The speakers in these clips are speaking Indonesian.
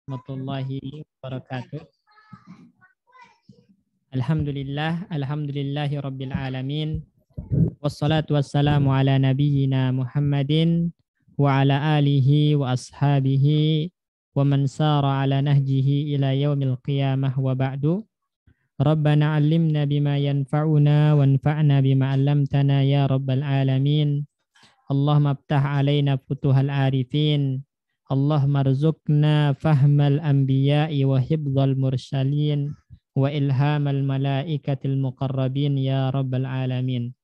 warahmatullahi wabarakatuh. Alhamdulillahi rabbil alamin. Wassalatu wassalamu ala nabiyyina Muhammadin wa ala alihi wa ashabihi wa man sara ala nahjihi ila yaumil qiyamah wa ba'du. Rabbana 'allimna bima yanfa'una wanfa'na bima 'allamtana ya rabbal alamin. Allahumma aftah 'alaina futuhal arifin. Allahumma rzuqna fahmal anbiya'i wa hibdhal mursalin wa ilhamal malaikatil muqarrabin ya rabbal alamin.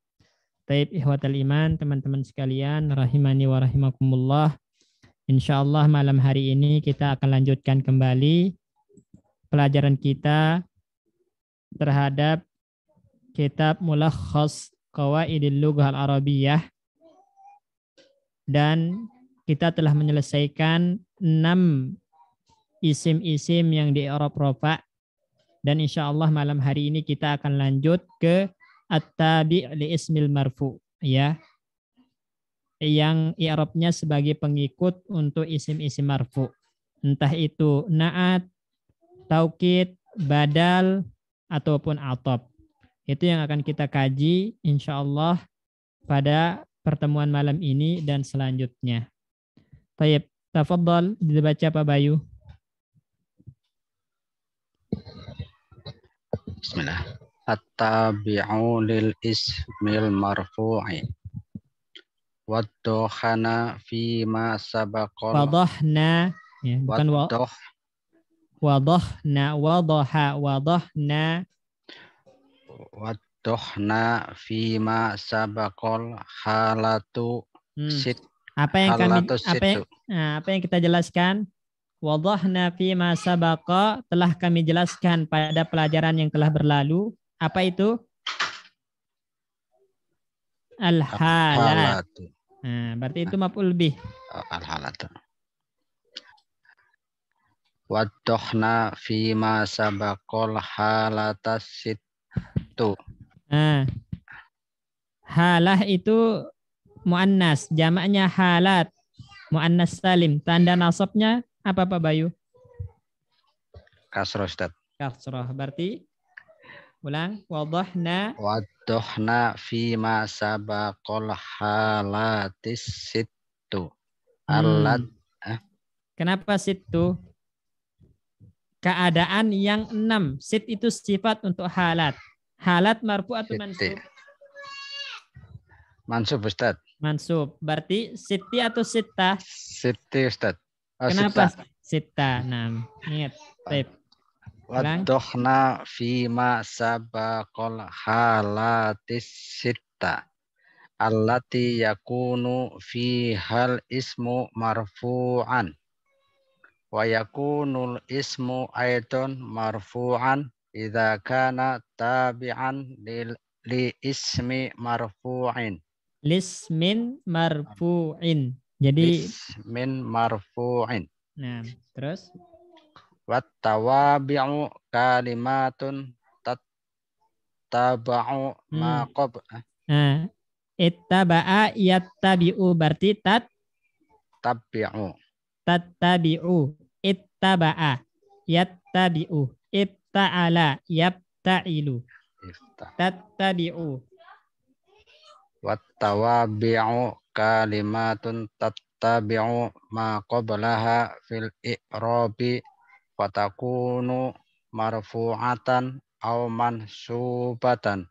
Taib ihwatal iman, teman-teman sekalian, rahimani wa rahimakumullah. Insyaallah malam hari ini kita akan lanjutkan kembali pelajaran kita terhadap kitab Mulakhas Qawaidil Lughah Al-Arabiyyah, dan kita telah menyelesaikan 6 isim-isim yang di i'rab rafa', dan insyaallah malam hari ini kita akan lanjut ke at-tabi' li ismil marfu', ya, yang i'rabnya sebagai pengikut untuk isim-isim marfu', entah itu na'at, taukid, badal ataupun atop. Itu yang akan kita kaji insyaallah pada pertemuan malam ini dan selanjutnya. Baik, tafadhal dibaca Pak Bayu. Bismillah. At-tabi'u lil ismil marfu'i waddohana fima sabaqal Wadahna, ya, bukan wadahna, wadahna waddohna fima sabaqal halatu sit. Apa yang kita jelaskan? Wadahna fima sabaqa, telah kami jelaskan pada pelajaran yang telah berlalu. Apa itu? Al-halat. Nah, berarti itu maf'ul bih. Al-halat. Waddohna fima sabaqal halatas situ. Nah, halah itu muannas, jamaknya halat, muannas salim. Tanda nasabnya apa Pak Bayu? Kasroh, Ustaz. Kasroh. Berarti ulang, wadahna fima sabaqal halatis situ. Kenapa situ? Keadaan yang 6. Sit itu sifat untuk halat. Halat marfu atau mansub? Mansub, Ustaz. Mansub. Berarti siti atau sitta? Siti, Ustaz. Kenapa sitta? Nah, ingat. Baik. Waddohna fima sabaqal halatis sitta allati yakunu fihal ismu marfu'an wa yakunul ismu aidan marfu'an idza kana tabi'an li ismi marfu'in. Lismin marfu'in. Jadi lismin marfu'in. Nah, terus wattawabi'u kalimatun tattaba'u ma Nah, ittaba'a yattabi'u berarti tabi'u. Tattabi'u, ittaba'a, yattabi'u, ibta'ala, yabta'ilu. Tattabi'u. Wattawabi'u kalimatun tattabi'u ma qablaha fil i'rabi fatakunu marfu'atan aw mansubatan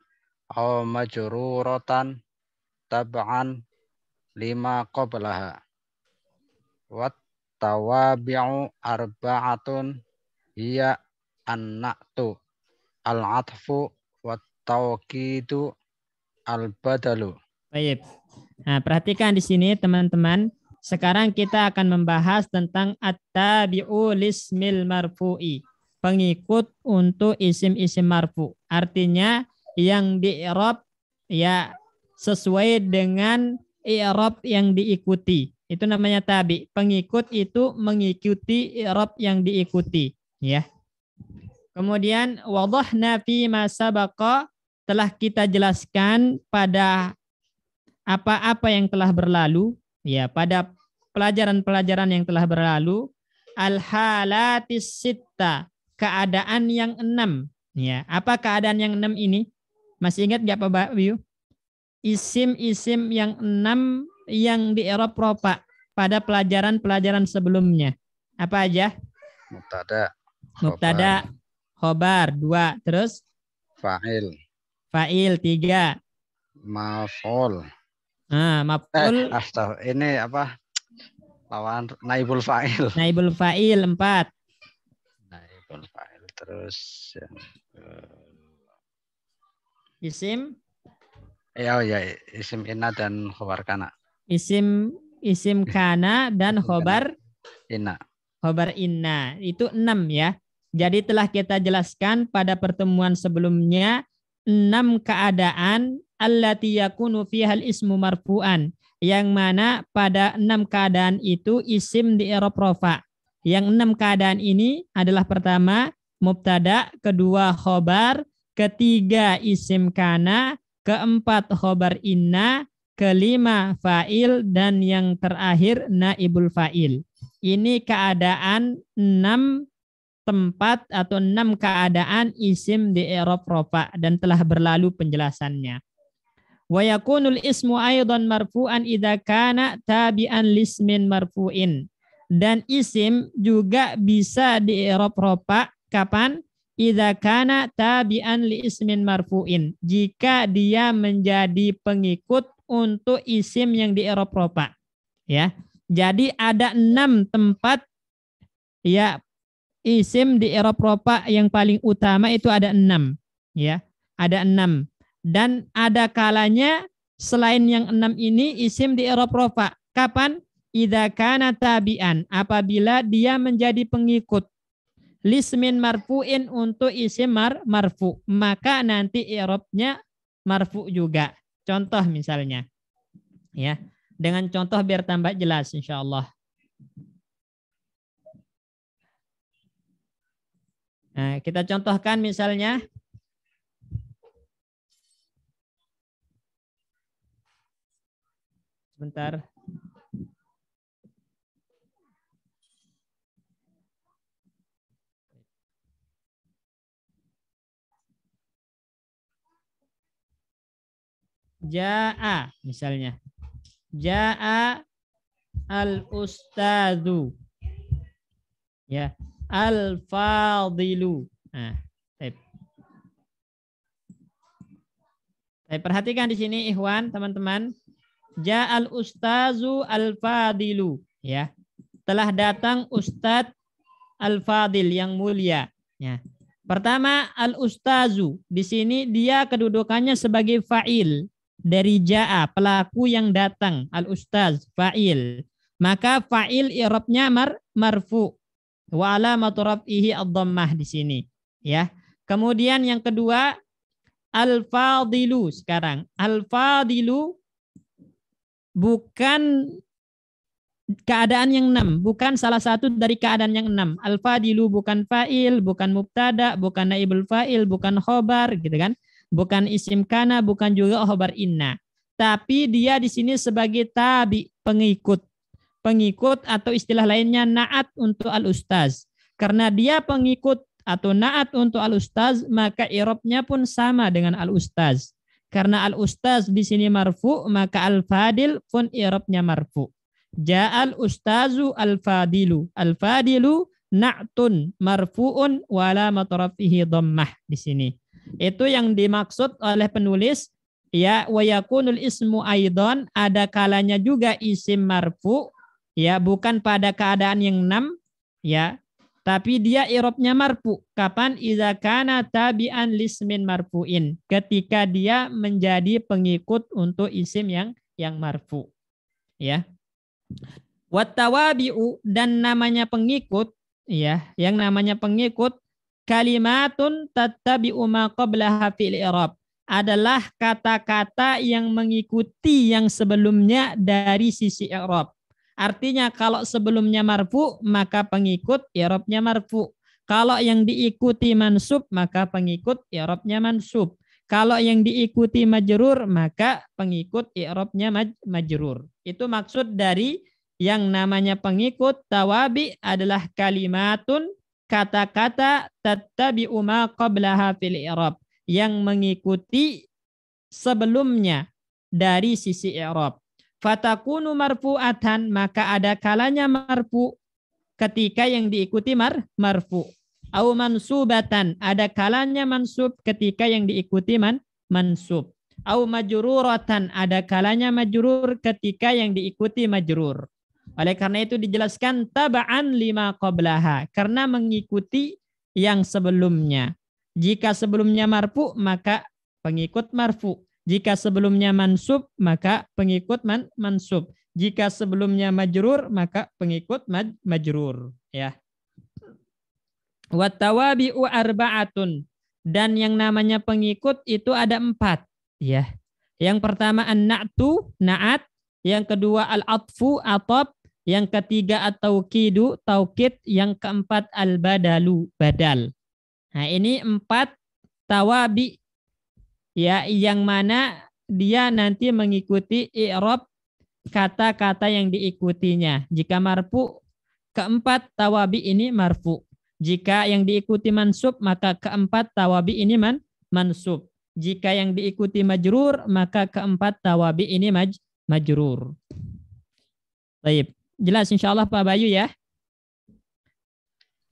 aw majruratan tab'an lima qablaha. Wattawabi'u arba'atun hiya an-na'tu al-'atfu wat-tawkidu al-badalu. Baik. Nah, perhatikan di sini teman-teman. Sekarang kita akan membahas tentang at-tabi'u lismil marfu'i. Pengikut untuk isim-isim marfu. Artinya yang di-i'rab ya sesuai dengan i'rab yang diikuti. Itu namanya tabi. Pengikut itu mengikuti i'rab yang diikuti, ya. Kemudian wadahna fi ma sabaqa, telah kita jelaskan pada apa-apa yang telah berlalu, ya, pada pelajaran-pelajaran yang telah berlalu, al-halatis sitta, keadaan yang 6. Ya, apa keadaan yang 6 ini? Masih ingat enggak Pak Biu? Isim-isim yang 6 yang di i'rab rofa pada pelajaran-pelajaran sebelumnya. Apa aja? Mubtada, khobar 2, terus fa'il 3, maf'ul. Maf'ul. Ini apa? Lawan naibul fa'il. Naibul fa'il 4. Naibul fa'il terus yang isim. Ya, isim inna dan khobar kana. Isim kana dan khobar inna. Khobar inna itu 6 ya. Jadi telah kita jelaskan pada pertemuan sebelumnya 6 keadaan allati yakunu fihal ismu marfu'an, yang mana pada 6 keadaan itu isim di i'rab rafa. Yang 6 keadaan ini adalah pertama mubtada, kedua khobar, ketiga isim kana, keempat khobar inna, kelima fa'il, dan yang terakhir naibul fa'il. Ini keadaan 6 tempat atau 6 keadaan isim di i'rab rafa dan telah berlalu penjelasannya. Wa yakunul ismu aidan marfu'an idza kana tabi'an lismin marfu'in. Dan isim juga bisa di i'rab rafa kapan? Idza kana tabi'an li ismin marfu'in. Jika dia menjadi pengikut untuk isim yang di i'rab rafa. Ya. Jadi ada 6 tempat ya isim di i'rab rafa yang paling utama itu ada 6 ya. Ada 6. Dan ada kalanya selain yang 6 ini isim di i'rab rafa. Kapan? Idza kana tabi'an, apabila dia menjadi pengikut lismin marfu'in untuk isim marfu, maka nanti i'rabnya marfu juga. Contoh misalnya. Ya. Dengan contoh biar tambah jelas insyaallah. Nah, kita contohkan misalnya sebentar. Ja'a misalnya. Ja'a al-ustadzu. Ya, al-fadilu. Nah, saya perhatikan di sini ikhwan, teman-teman. Ja'al ustazu al-fadilu, ya. Telah datang Ustadz al-fadil yang mulia, ya. Pertama al-ustazu, di sini dia kedudukannya sebagai fa'il dari ja'a, pelaku yang datang, al-ustaz, fa'il. Maka fa'il i'rabnya marfu. Wa alamatu raf'ihi ad-dhammah di sini, ya. Kemudian yang kedua al-fadilu sekarang. Al-fadilu bukan keadaan yang 6, bukan salah satu dari keadaan yang 6. Al-fadilu bukan fa'il, bukan mubtada, bukan naibul fa'il, bukan khobar gitu kan. Bukan isim kana, bukan juga khobar inna. Tapi dia di sini sebagai tabi, pengikut. Pengikut atau istilah lainnya na'at untuk al-ustaz. Karena dia pengikut atau na'at untuk al-ustaz, maka i'rabnya pun sama dengan al-ustaz. Karena al-ustaz di sini marfu, maka al-fadil pun i'rabnya marfu. Ja'al ustazu al-fadilu. Al-fadilu na'tun marfu'un wa alamatu raf'ihi dhammah di sini. Itu yang dimaksud oleh penulis, ya, wa yakunul ismu aidan, ada kalanya juga isim marfu, ya, bukan pada keadaan yang 6, ya, tapi dia i'rabnya marfu. Kapan? Idza kana tabi'an lismin marfu'in, ketika dia menjadi pengikut untuk isim yang marfu, ya. Wattawabi'u, dan namanya pengikut, ya, yang namanya pengikut kalimatun tattabi'u ma qablaha fil i'rab, adalah kata-kata yang mengikuti yang sebelumnya dari sisi i'rab. Artinya kalau sebelumnya marfu, maka pengikut i'rabnya marfu. Kalau yang diikuti mansub, maka pengikut i'rabnya mansub. Kalau yang diikuti majrur, maka pengikut i'rabnya majrur. Itu maksud dari Yang namanya pengikut tawabi adalah kalimatun, kata-kata tattabi'u ma qablaha fil i'rab, yang mengikuti sebelumnya dari sisi i'rab. Fatakunu marfu'atan, maka ada kalanya marfu ketika yang diikuti marfu. Au mansubatan, ada kalanya mansub ketika yang diikuti mansub. Au majruratan, ada kalanya majrur ketika yang diikuti majrur. Oleh karena itu dijelaskan taba'an lima qablaha, karena mengikuti yang sebelumnya. Jika sebelumnya marfu, maka pengikut marfu. Jika sebelumnya mansub, maka pengikut mansub. Jika sebelumnya majrur, maka pengikut majrur. Ya. Watawabi'u arba'atun, dan yang namanya pengikut itu ada 4. Ya. Yang pertama an-na'tu, na'at. Yang kedua al-atfu, atop. Yang ketiga at-taukidu, taukid. Yang keempat al-badalu, badal. Nah, ini 4 tawabi, ya, yang mana dia nanti mengikuti i'rab kata-kata yang diikutinya. Jika marfu, keempat tawabi ini marfu. Jika yang diikuti mansub, maka keempat tawabi ini mansub. Jika yang diikuti majrur, maka keempat tawabi ini majrur. Baik, jelas insyaallah Pak Bayu ya?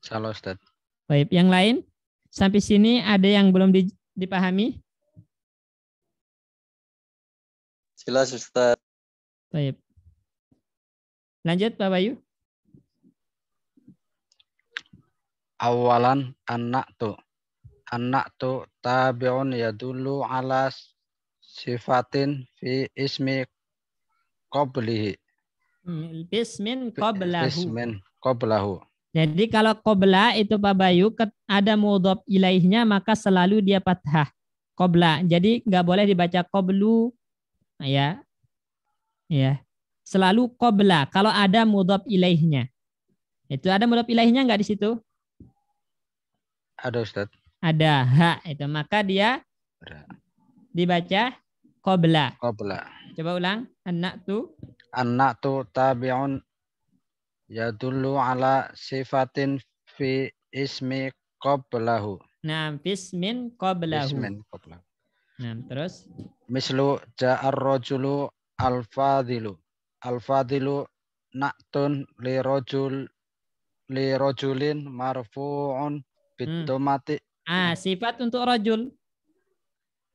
Salah Ustaz. Baik, yang lain? Sampai sini ada yang belum dipahami? Jelas Ustaz. Baik. Lanjut Pak Bayu. Awalan an-na'tu. An-na'tu tabi'un yadullu ala sifatin fi ismi qablihi. Bismin qablahu. Bismin qablahu. Jadi kalau qabla itu Pak Bayu ada mudhof ilaihnya, maka selalu dia fathah. Qabla. Jadi nggak boleh dibaca qablu, ya. Ya. Selalu qabla kalau ada mudhof ilaihnya. Itu ada mudhof ilaihnya nggak di situ? Ada Ustaz. Ada ha itu, maka dia dibaca qabla. Qabla. Coba ulang. An-na'tu. An-na'tu tabi'un yadullu ala sifatin fi ismi qablahu. Nah, bismin qablahu. Bismin qablahu. Nah, terus Mislu ja'ar rajulu al-fadilu. Al-fadilu na'tun li rajulin marfu'un bidomati. Sifat untuk rajul.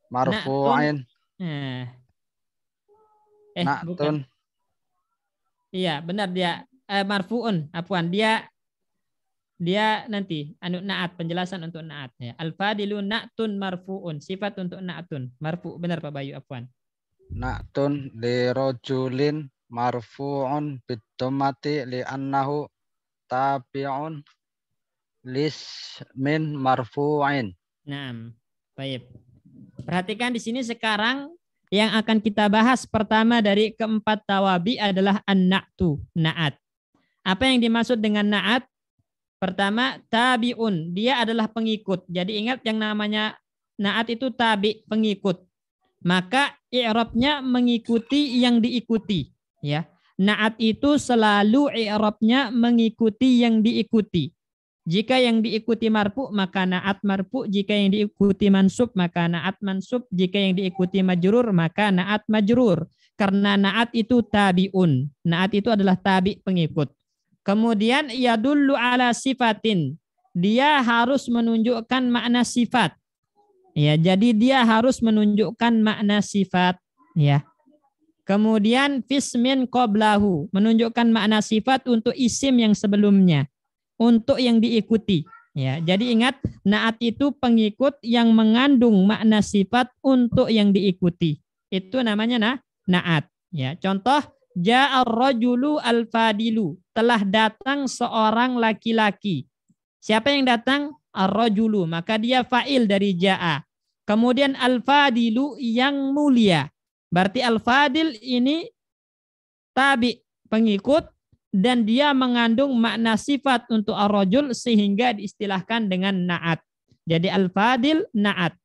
Marfu'in. Bukan. Na'tun. Iya, benar dia marfu'un. Afwan, dia nanti na'at, penjelasan untuk na'at ya. Al-fadilu na'tun marfu'un, sifat untuk na'tun. Marfu, benar Pak Bayu, afwan. Na'tun li rajulin marfu'un bidomati li annahu tabi'un lismin marfu'in. Naam. Baik. Perhatikan di sini sekarang yang akan kita bahas pertama dari keempat tawabi adalah an-na'tu, na'at. Apa yang dimaksud dengan na'at? Pertama, tabi'un, dia adalah pengikut. Jadi ingat yang namanya na'at itu tabi, pengikut. Maka i'rabnya mengikuti yang diikuti, ya. Na'at itu selalu i'rabnya mengikuti yang diikuti. Jika yang diikuti marfu, maka na'at marfu. Jika yang diikuti mansub, maka na'at mansub. Jika yang diikuti majrur, maka na'at majrur. Karena na'at itu tabi'un. Na'at itu adalah tabi, pengikut. Kemudian yadullu ala sifatin. Dia harus menunjukkan makna sifat. Ya, jadi dia harus menunjukkan makna sifat, ya. Kemudian fismin qablahu, menunjukkan makna sifat untuk isim yang sebelumnya, untuk yang diikuti, ya. Jadi ingat, na'at itu pengikut yang mengandung makna sifat untuk yang diikuti. Itu namanya na'at, ya. Contoh, ja'ar rajulu al-fadilu, telah datang seorang laki-laki. Siapa yang datang? Ar-rajulu, maka dia fa'il dari ja'a. Kemudian al-fadilu yang mulia. Berarti al-fadil ini tabi, pengikut, dan dia mengandung makna sifat untuk ar-rajul sehingga diistilahkan dengan na'at. Jadi al-fadil na'at.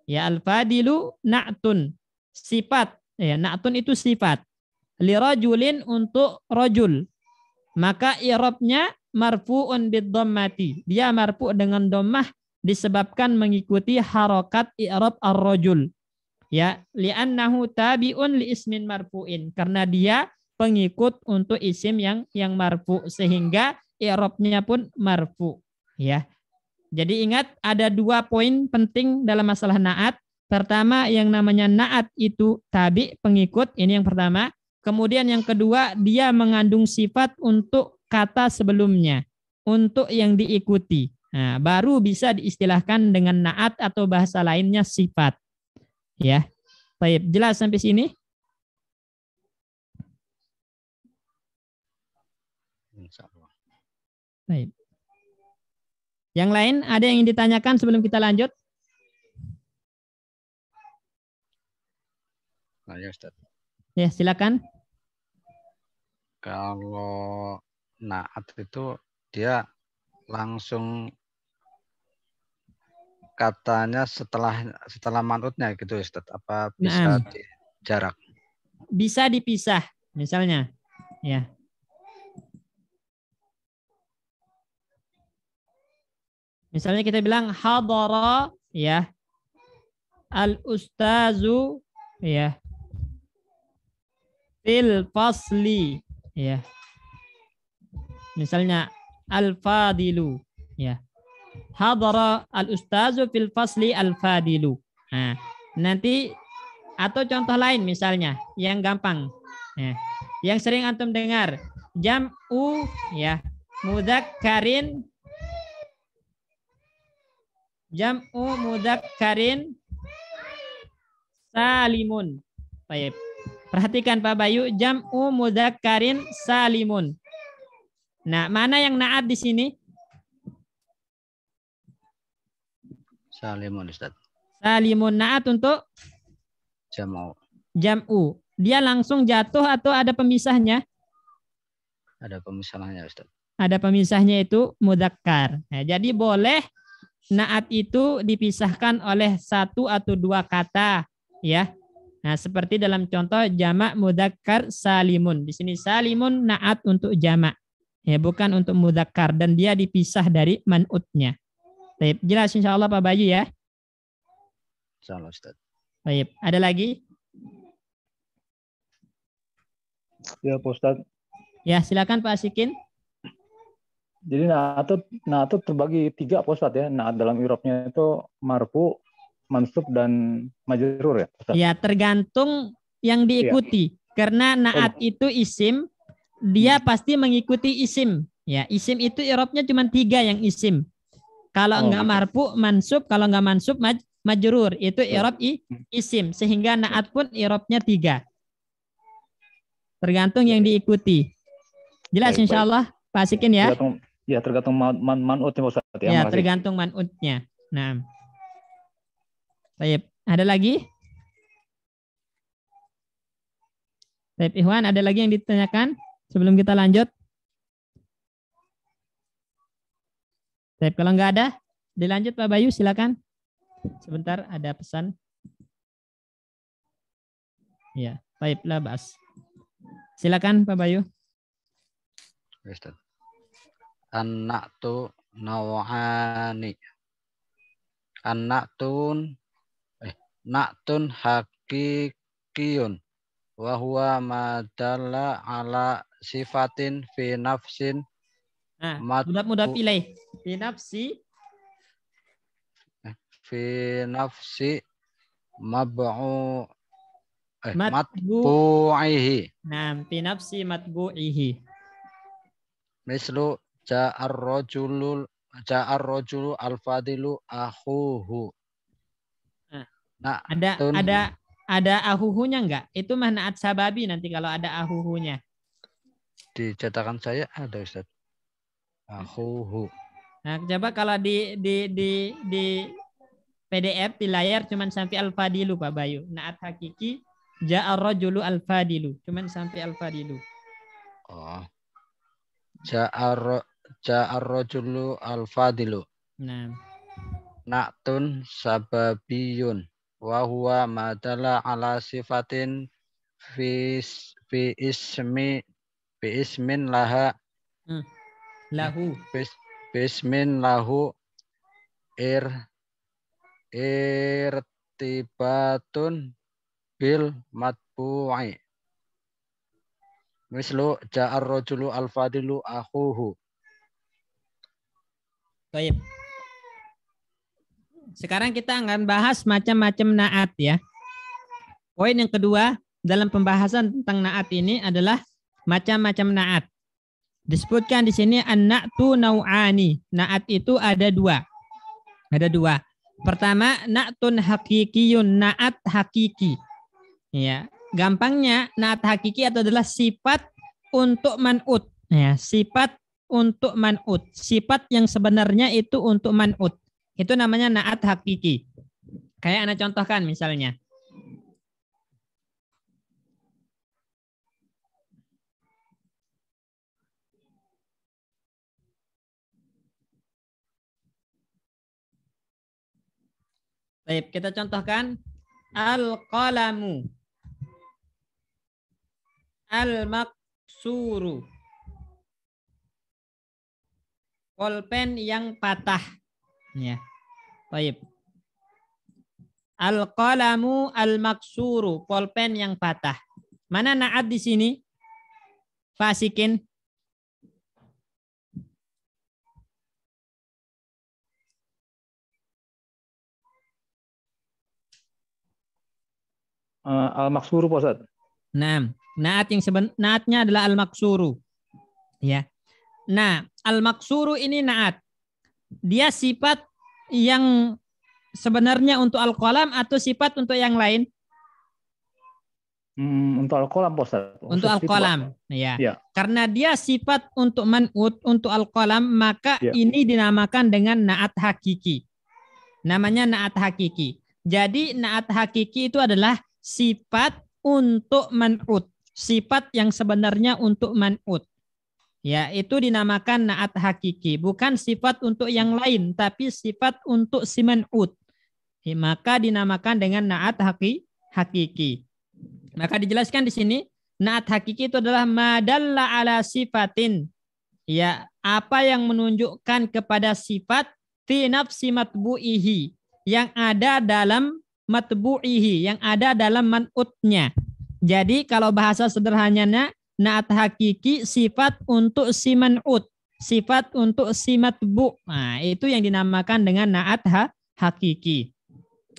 Ya, al-fadilu na'tun, sifat. Ya, na'tun itu sifat. li rajulin untuk rajul. Maka i'rabnya marfu'un bid-dhammati. Dia marfu' dengan dhammah disebabkan mengikuti harokat i'rab ar-rajul. Ya, li'annahu tabi'un li ismin marfu'in. Karena dia pengikut untuk isim yang marfu, sehingga i'rabnya pun marfu. Ya. Jadi ingat ada 2 poin penting dalam masalah na'at. Pertama, yang namanya na'at itu tabi, pengikut. Ini yang pertama. Kemudian yang kedua, dia mengandung sifat untuk kata sebelumnya, untuk yang diikuti. Nah, baru bisa diistilahkan dengan na'at atau bahasa lainnya sifat. Ya, baik, jelas sampai sini? Baik. Yang lain ada yang ditanyakan sebelum kita lanjut? Ya, Ustaz. Ya, silakan. Kalau naat itu dia langsung katanya setelah manutnya gitu, Ustaz. Apa bisa jarak? Bisa dipisah, misalnya. Ya. Misalnya kita bilang hadara, ya, al-ustazu, ya, fil fasli, ya. Misalnya al-fadilu, ya. Hadara al-ustazu fil fasli al-fadilu. Nah, nanti atau contoh lain misalnya yang gampang, ya. Yang sering antum dengar jam'u, ya, mudzakkarin, jam'u mudzakkarin salimun. Baik. Perhatikan Pak Bayu, jam'u mudzakkarin salimun. Nah, mana yang naat di sini? Salimun, Ustaz. Salimun naat untuk Jam'u. Jam'u. Dia langsung jatuh atau ada pemisahnya? Ada pemisahnya, Ustaz. Ada pemisahnya, itu mudzakkar. Nah, jadi boleh naat itu dipisahkan oleh 1 atau 2 kata, ya. Nah, seperti dalam contoh jamak mudzakkar salimun. Di sini salimun naat untuk jamak, ya, bukan untuk mudzakkar, dan dia dipisah dari man'utnya. Baik, jelas insyaallah Pak Bayu, ya. Insyaallah, Ustaz. Baik, ada lagi? Ya, Pak Ustaz. Ya, silakan Pak Asikin. Jadi naat itu terbagi 3, Pak Ustaz, ya. Naat dalam i'rabnya itu marfu, mansub, dan majrur, ya, Ustaz? Ya, tergantung yang diikuti. Karena naat itu isim, dia pasti mengikuti isim. Ya, isim itu i'rabnya cuma 3 yang isim. Kalau enggak marfu, mansub. Kalau enggak mansub, majrur. Itu i'rab isim. Sehingga naat pun i'rabnya 3. Tergantung yang diikuti. Jelas insyaallah Pak Asikin, ya? Tergantung man'utnya, Ustaz. Ya, tergantung man'utnya. Nah. Baik, ada lagi? Baik, Ikhwan, ada lagi yang ditanyakan sebelum kita lanjut? Baik, kalau nggak ada, dilanjut Pak Bayu, silakan. Sebentar, ada pesan. Ya, baik, labas. Silakan Pak Bayu. Ustaz. An-na'tu naw'ani. Na'tun hakikiyun wa huwa ma dalla ala sifatin fi nafsin. Nah, mudah pilih. Fi nafsi matbu'ihi. Nah, fi nafsi matbu'ihi. Mislu ja'ar rajulu al-fadilu akhuhu. Nah, ada ahuhunya enggak? Itu mah naat sababi nanti kalau ada ahuhunya. Di cetakan saya ada, Ustaz. Akhuhu. Nah, coba kalau di PDF di layar cuman sampai al-fadilu Pak Bayu. Naat hakiki ja'ar rajulu al-fadilu. Cuman sampai al-fadilu. Oh. Ja'ar rajulu al-fadilu. Nah. Na'tun sababiyun wa huwa madalla ala sifatin fi ismin laha lahu fi ismin lahu irtibatun bil matbu'i. Mislu ja'ar rajulu al-fadilu akhuhu. Baik. Sekarang kita akan bahas macam-macam naat ya. Poin yang kedua dalam pembahasan tentang naat ini adalah macam-macam naat. Disebutkan di sini an-na'tu nau'ani. Naat itu ada dua. Ada dua. Pertama, na'tun hakikiyun, naat hakiki. Ya, gampangnya naat hakiki adalah sifat untuk man'ut. Ya, sifat untuk man'ut. Sifat yang sebenarnya itu untuk man'ut. Itu namanya naat hakiki. Kayak Anda contohkan misalnya. Baik, kita contohkan al-qalamu, al-maksuru, pulpen yang patah. Ya. Baik. Al-qalamu al-maksuru, pulpen yang patah. Mana naat di sini? Fasikin. Al-maksuru, Pak Ustaz. Nah, naatnya adalah al-maksuru. Ya. Nah, al-maksuru ini naat. Dia sifat yang sebenarnya untuk al-qalam atau sifat untuk yang lain? Untuk al-qalam, Pak Ustaz. Untuk al-qalam. Ya. Ya. Karena dia sifat untuk man'ut, untuk al-qalam, maka ini dinamakan dengan naat hakiki. Namanya naat hakiki. Jadi naat hakiki itu adalah sifat untuk man'ut. Sifat yang sebenarnya untuk man'ut. Ya, itu dinamakan naat hakiki. Bukan sifat untuk yang lain, tapi sifat untuk si man'ut. Ya, maka dinamakan dengan naat hakiki. Maka dijelaskan di sini, naat hakiki itu adalah madalla ala sifatin. Ya, apa yang menunjukkan kepada sifat fi nafsi matbu'ihi. Yang ada dalam matbu'ihi, yang ada dalam man'utnya. Jadi kalau bahasa sederhananya, naat hakiki sifat untuk si man'ut, sifat untuk si matbu'. Nah, itu yang dinamakan dengan naat hakiki.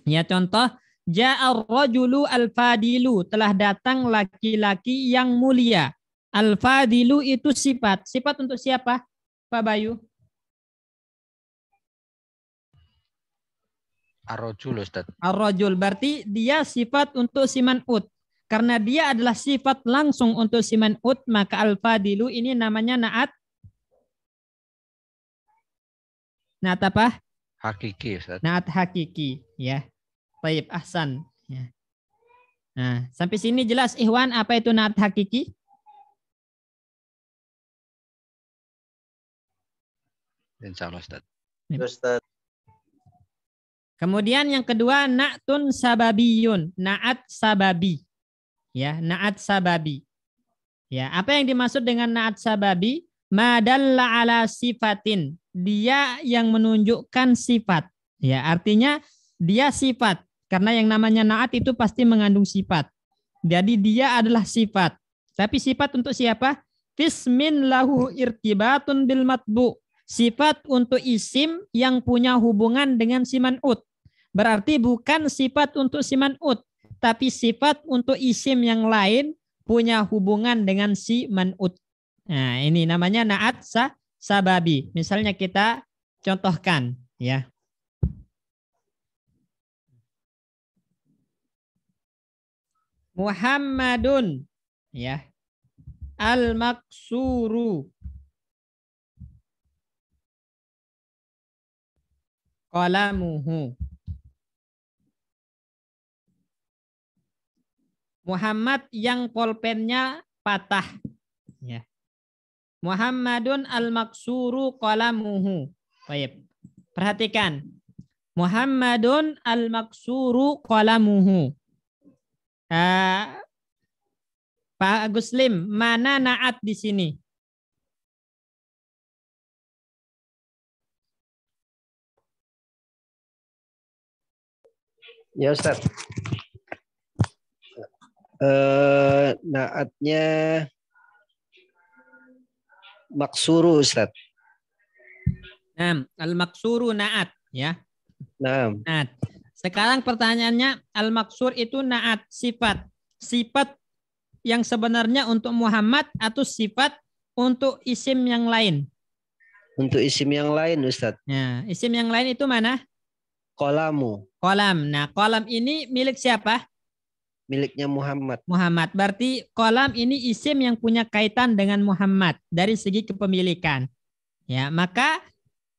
Ya, contoh, ja'ar rajulu al-fadilu, telah datang laki-laki yang mulia. Al-fadilu itu sifat. Sifat untuk siapa, Pak Bayu? Ar-rajul, Ustaz. Ar-rajul berarti dia sifat untuk si man'ut. Karena dia adalah sifat langsung untuk si man'ut, maka al-fadilu ini namanya naat. Naat apa? Hakiki, Ustaz. Naat hakiki, ya. Baik, ahsan. Ya. Nah, sampai sini jelas Ikhwan apa itu naat hakiki? Insyaallah, Ustaz. Ustaz. Kemudian yang kedua, na'tun sababiyun, naat sababi. Ya, naat sababi. Ya, apa yang dimaksud dengan naat sababi? Madalla ala sifatin. Dia yang menunjukkan sifat. Ya, artinya dia sifat. Karena yang namanya naat itu pasti mengandung sifat. Jadi dia adalah sifat. Tapi sifat untuk siapa? Fismin lahu irtibatun bil matbu. Sifat untuk isim yang punya hubungan dengan si man'ut. Berarti bukan sifat untuk si man'ut, tapi sifat untuk isim yang lain punya hubungan dengan si man'ut. Nah, ini namanya naat sababi. Misalnya kita contohkan, ya. Muhammadun, ya. Al-maksuru. Qalamuhu. Muhammad yang pulpennya patah. Ya. Muhammadun al-maksuru qalamuhu. Baik. Perhatikan. Muhammadun al-maksuru qalamuhu. Pak Agus Lim, mana naat di sini? Ya Ustaz. Naatnya maksuru Ustaz. Nah, al-maksuru naat ya. Nah. Naat. Sekarang pertanyaannya, al-maksur itu naat sifat. Sifat yang sebenarnya untuk Muhammad atau sifat untuk isim yang lain? Untuk isim yang lain Ustaz. Nah, isim yang lain itu mana? Qalamu. Qalam. Nah, qalam ini milik siapa? Miliknya Muhammad. Muhammad. Berarti qalam ini isim yang punya kaitan dengan Muhammad dari segi kepemilikan. Ya, maka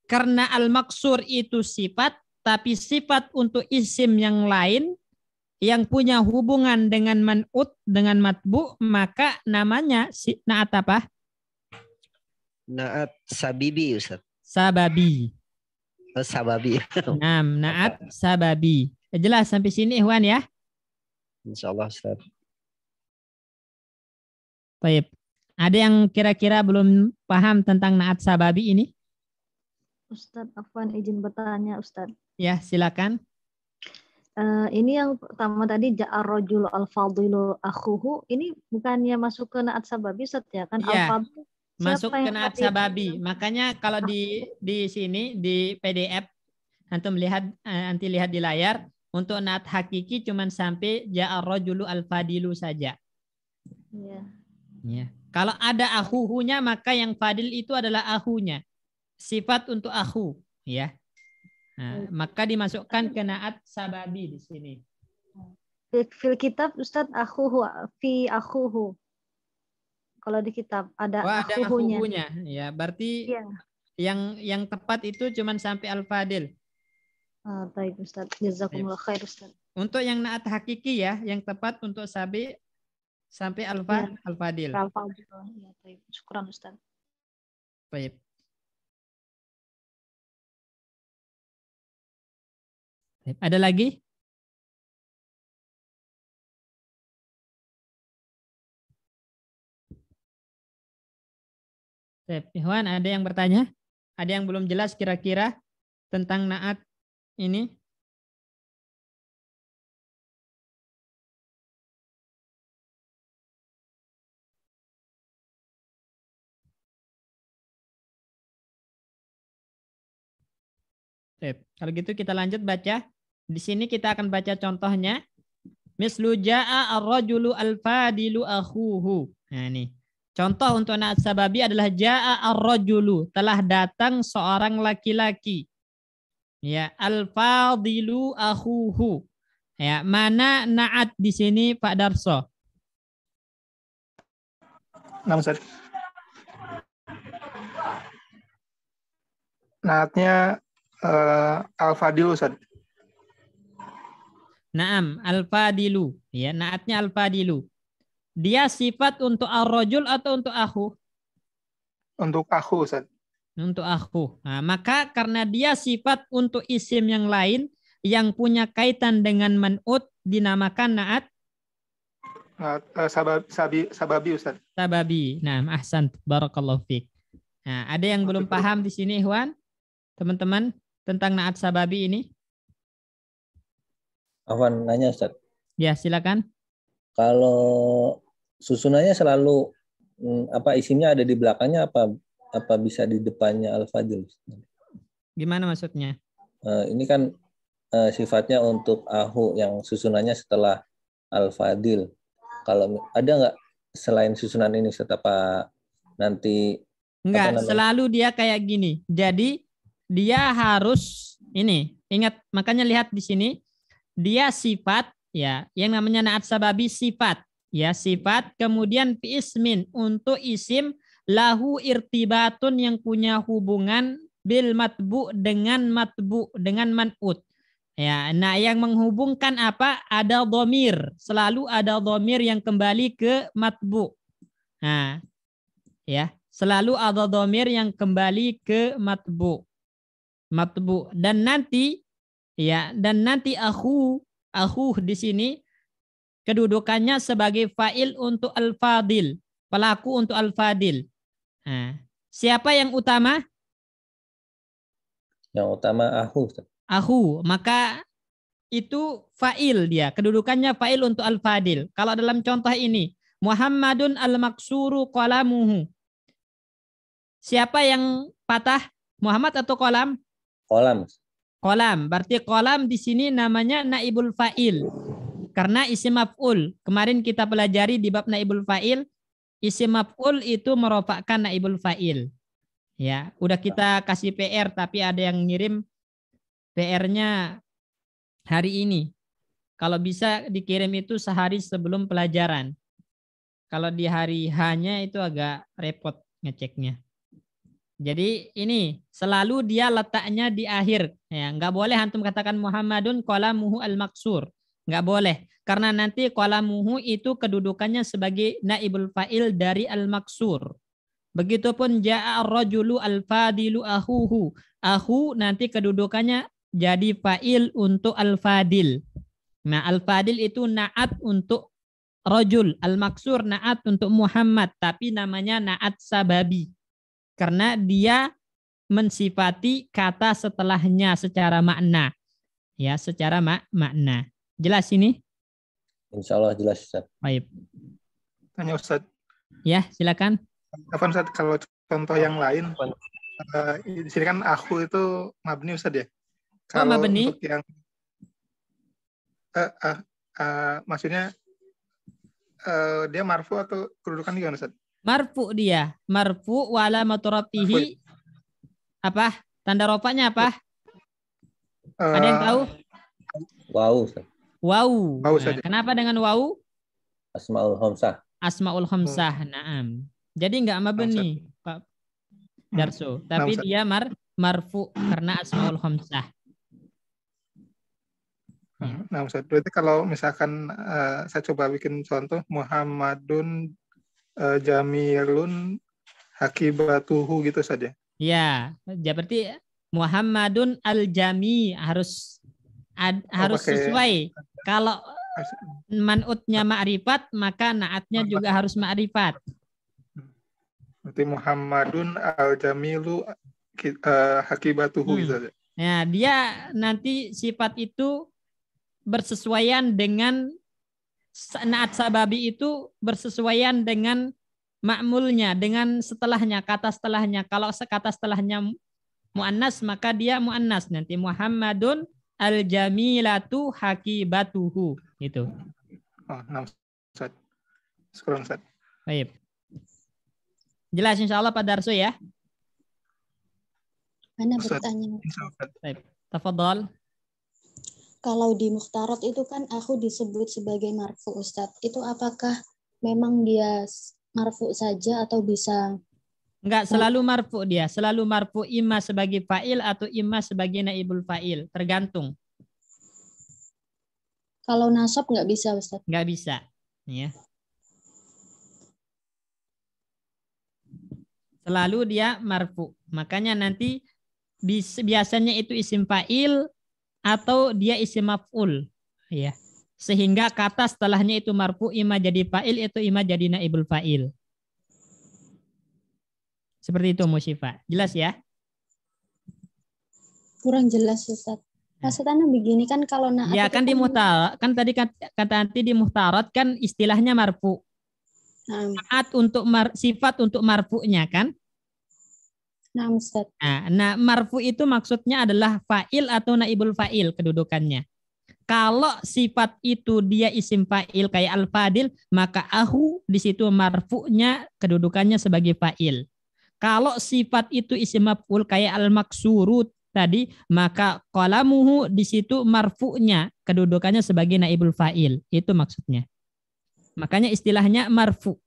karena al-maksur itu sifat, tapi sifat untuk isim yang lain yang punya hubungan dengan man'ut, dengan matbu, maka namanya naat apa? Naat sabibi Ustaz. Sababi. Sababi. Naat sababi. Jelas sampai sini Ikhwan ya? Insyaallah Ustaz. Baik. Ada yang kira-kira belum paham tentang naat sababi ini? Ustadz, Afwan izin bertanya Ustadz. Ya, silakan. Ini yang pertama tadi ja'ar rajulu al-fadilu akhuhu, ini bukannya masuk ke naat sababi Ustadz ya kan? Ya, Al-fadil masuk ke naat sababi. Makanya kalau di sini di PDF antum lihat nanti lihat di layar, untuk naat hakiki cuman sampai ja'ar rajulu al-fadilu saja. Iya. Ya. Kalau ada akhuhunya maka yang fadil itu adalah akhunya. Sifat untuk akhu, ya. Nah, maka dimasukkan ke naat sababi di sini. Fil kitab Ustadz akhuhu fi akhuhu. Kalau di kitab ada akhuhunya. Ya, berarti ya. yang tepat itu cuman sampai al-fadil. Baik Ustadz, jazakumullah khair Ustadz. Untuk yang naat hakiki ya, yang tepat untuk sampai al-fadil. Al-fadil. Ya, baik. Syukran Ustadz. Baik. Ada lagi? Ikhwan, ada yang bertanya? Ada yang belum jelas kira-kira tentang naat ini? Kalau gitu kita lanjut baca. Di sini kita akan baca contohnya. Mislu ja'a ar-rajulu al-fadilu akhuhu. Nah ini. Contoh untuk naat sababi adalah ja'a ar-rajulu. Telah datang seorang laki-laki. Ya, al-fadilu akhuhu. Ya, mana naat di sini Pak Darso? Nah, Ustaz. Naatnya al-fadilu Ustaz. Naam, al-fadilu. Ya, naatnya al-fadilu. Dia sifat untuk ar-rajul atau untuk akhu? Untuk akhu, Ustaz. Untuk akhu. Nah, maka karena dia sifat untuk isim yang lain yang punya kaitan dengan man'ut dinamakan naat sababi, Ustaz. Sababi. Nah, ahsan. Barakallahu fiik. Nah, ada yang belum paham di sini, Ikhwan? Teman-teman, tentang naat sababi ini? Afwan nanya Ustaz. Ya, silakan. Kalau susunannya selalu isimnya ada di belakangnya apa bisa di depannya al-fadil? Gimana maksudnya? Ini kan sifatnya untuk ahu yang susunannya setelah al-fadil. Kalau ada nggak selain susunan ini apa nanti? Enggak, selalu dia kayak gini. Jadi dia harus ini, ingat, makanya lihat di sini. Dia sifat, ya, yang namanya naat sababi sifat, ya, sifat, kemudian fi ismin untuk isim lahu irtibatun yang punya hubungan bil matbu dengan man'ut. Ya, nah yang menghubungkan apa? Ada dhamir, selalu ada dhamir yang kembali ke matbu. Nah, ya, selalu ada dhamir yang kembali ke matbu. Dan nanti akhu di sini kedudukannya sebagai fa'il untuk al-fadil, pelaku untuk al-fadil. Nah, siapa yang utama? Yang utama ahu, Ustaz. Ahu, maka itu fa'il dia, kedudukannya fa'il untuk al-fadil. Kalau dalam contoh ini, Muhammadun al-maksuru qalamuhu. Siapa yang patah? Muhammad atau qalam? Qalam. Qalam. Berarti qalam di sini namanya naibul fa'il. Karena isim maf'ul. Kemarin kita pelajari di bab naibul fa'il, isim maf'ul itu merupakan naibul fa'il. Ya, udah kita kasih PR tapi ada yang ngirim PR-nya hari ini. Kalau bisa dikirim itu sehari sebelum pelajaran. Kalau di hari H-nya itu agak repot ngeceknya. Jadi ini selalu dia letaknya di akhir. Ya, nggak boleh antum katakan Muhammadun qalamuhu al-maksur. Nggak boleh. Karena nanti qalamuhu itu kedudukannya sebagai naibul fa'il dari al-maksur. Begitupun ja'a ar-rajulu al-fadilu ahuhu. Ahu nanti kedudukannya jadi fa'il untuk al-fadil. Nah, al-fadil itu na'at untuk rajul. Al-maksur na'at untuk Muhammad. Tapi namanya na'at sababi. Karena dia mensifati kata setelahnya secara makna. Ya, secara makna. Jelas ini? Insya Allah jelas, Ustaz. Baik. Tanya Ustaz. Ya, silakan. Apa Ustaz, kalau contoh yang lain, di sini kan aku itu mabni Ustaz ya. Kalau mabni? untuk yang maksudnya dia marfu atau kedudukan gimana Ustaz? Marfu dia. Marfu wala maturafihi. Apa? Tanda rofanya apa? Ada yang tahu? Wow, Ustaz. Wow. Wow Nah, kenapa dengan wow? Asmaul Khamsah. Asmaul Khamsah. Naam. Jadi enggak mabni, Pak Darso. Tapi dia marfu karena Asmaul Khamsah. Nah, Ustaz, berarti kalau misalkan saya coba bikin contoh Muhammadun Jamilun Hakibatuhu gitu saja. Ya, berarti Muhammadun al-Jami harus sesuai. Kalau man'utnya ma'rifat, maka na'atnya juga harus ma'rifat. Berarti Muhammadun al-Jamilu Hakibatuhu gitu saja. Nah, dia nanti sifat itu bersesuaian dengan na'at sababi itu bersesuaian dengan ma'mulnya, dengan setelahnya, kata setelahnya. Kalau kata setelahnya mu'annas, maka dia mu'annas. Nanti Muhammadun al-jamilatu hakibatuhu. Gitu. Oh, nah, Ustaz. Sekurang, Ustaz. Baik. Jelas insya Allah Pak Darso ya? Ana bertanya. Baik. Tafadhol. Kalau di mukhtarat itu kan aku disebut sebagai marfu, Ustadz. Itu apakah memang dia marfu saja atau bisa? Enggak, selalu marfu dia. Selalu marfu imma sebagai fa'il atau imma sebagai naibul fa'il. Tergantung. Kalau nasab nggak bisa, Ustadz? Nggak bisa. Ya. Selalu dia marfu. Makanya nanti biasanya itu isim fa'il atau dia isim maf'ul. Ya. Sehingga kata setelahnya itu marfu imma jadi fa'il itu imma jadi naibul fa'il. Seperti itu Musyifa. Jelas ya? Kurang jelas, Ustaz. Maksudnya begini kan kalau na'at ya kan di muhtarat, kan tadi kata nanti di muhtarat kan istilahnya marfu. Na'at untuk sifat untuk marfu'nya kan? Nah, Ustaz. Nah, marfu itu maksudnya adalah fa'il atau naibul fa'il kedudukannya. Kalau sifat itu dia isim fa'il kayak al-fadil, maka ahu di situ marfu'nya kedudukannya sebagai fa'il. Kalau sifat itu isim maf'ul kayak al-maksurut tadi, maka qalamuhu di situ marfu'nya kedudukannya sebagai naibul fa'il. Itu maksudnya. Makanya istilahnya marfu'.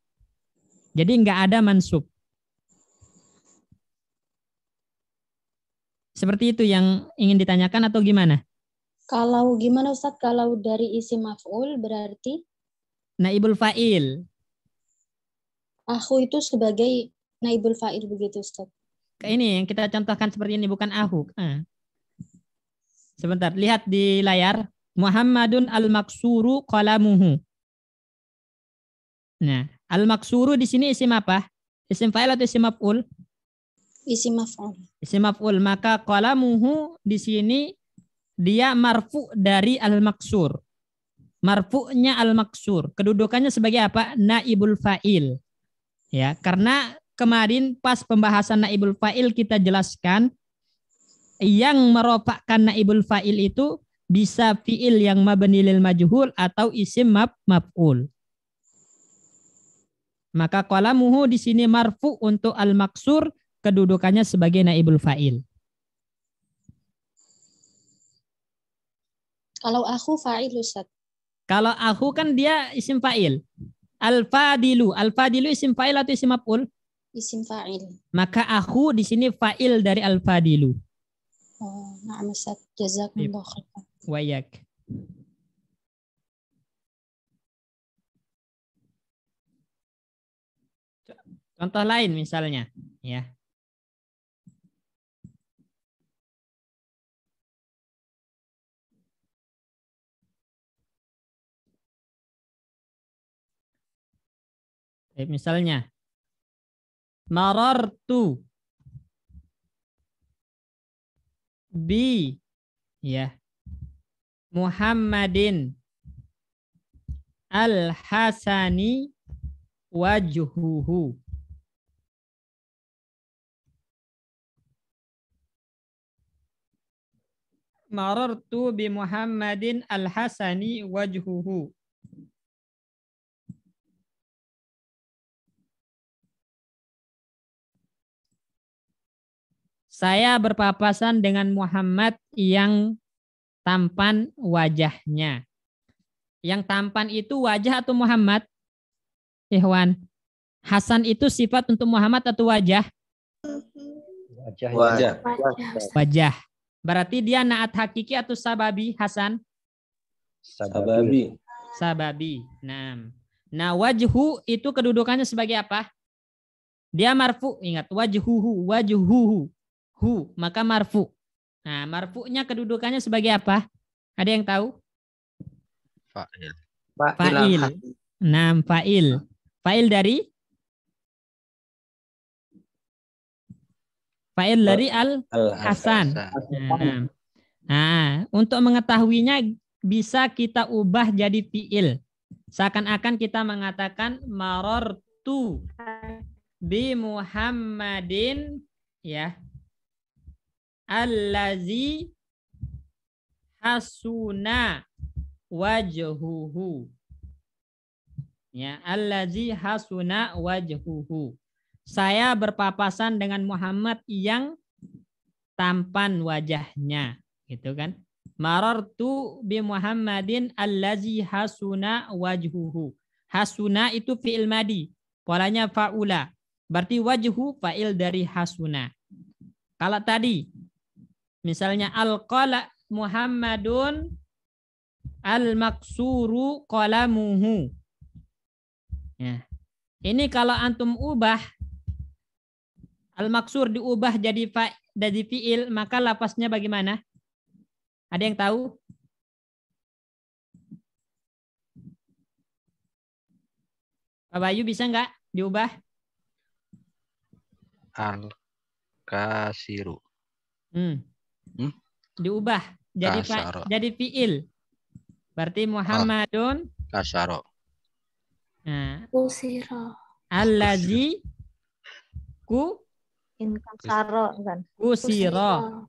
Jadi enggak ada mansub. Seperti itu yang ingin ditanyakan atau gimana? Kalau gimana Ustaz? Kalau dari isim maf'ul berarti? Naibul fa'il. Ahu itu sebagai naibul fa'il begitu Ustaz. Ini yang kita contohkan seperti ini bukan ahu. Sebentar, lihat di layar. Muhammadun al-maksuru qalamuhu. Nah, al-maksuru di sini isim apa? Isim fa'il atau isim maf'ul? Isim maf'ul. Isim maf'ul. Maka qalamuhu di sini dia marfu dari al-maksur. Marfu'nya al-maksur. Kedudukannya sebagai apa? Naibul fa'il. Ya, karena kemarin pas pembahasan naibul fa'il kita jelaskan yang merofakkan naibul fa'il itu bisa fi'il yang mabni lil majhul atau isim maf'ul. Maka qalamuhu di sini marfu untuk al-maksur, kedudukannya sebagai naibul fa'il. Kalau aku fa'il Ustaz. Kalau aku kan dia isim fa'il. Al-fadilu isim fa'il atau isim maf'ul? Isim fa'il. Maka aku di sini fa'il dari al-fadilu. Oh, na'am Ustaz. Jazakumullah khairan. Wayak. Contoh lain misalnya, ya. Misalnya, marartu bi, ya, Muhammadin al-hasani wajhuhu. Marartu bi Muhammadin al-hasani wajhuhu. Saya berpapasan dengan Muhammad yang tampan wajahnya. Yang tampan itu wajah atau Muhammad? Ikhwan. Hasan itu sifat untuk Muhammad atau wajah? Wajah. Wajah. Berarti dia naat hakiki atau sababi, Hasan? Sababi. Nah, wajhu itu kedudukannya sebagai apa? Dia marfu, ingat, wajhuhu. Hu, maka marfu. Nah, marfu'nya kedudukannya sebagai apa? Ada yang tahu? Fa'il. Fa'il. Nah, fa'il. Fa'il dari? Fa'il dari al-Hasan. Nah, untuk mengetahuinya bisa kita ubah jadi fi'il. Seakan-akan kita mengatakan marartu bi Muhammadin, ya, allazi hasuna wajhuhu. Ya, allazi hasuna wajhuhu. Saya berpapasan dengan Muhammad yang tampan wajahnya, gitu kan? Marartu bi Muhammadin allazi hasuna wajhuhu. Hasuna itu fi'il madi, polanya fa'ula. Berarti wajhu fa'il dari hasuna. Kalau tadi misalnya al-qala Muhammadun al-maksuru qalamuhu. Ya. Ini kalau antum ubah al-maksur diubah jadi fi'il, maka lafaznya bagaimana? Ada yang tahu? Pak Bayu bisa nggak diubah? Al-kasiru. Diubah jadi fi'il. Berarti Muhammadun kasaro. Nah, kusiro. Allazi Inkasaro kan. kusiro.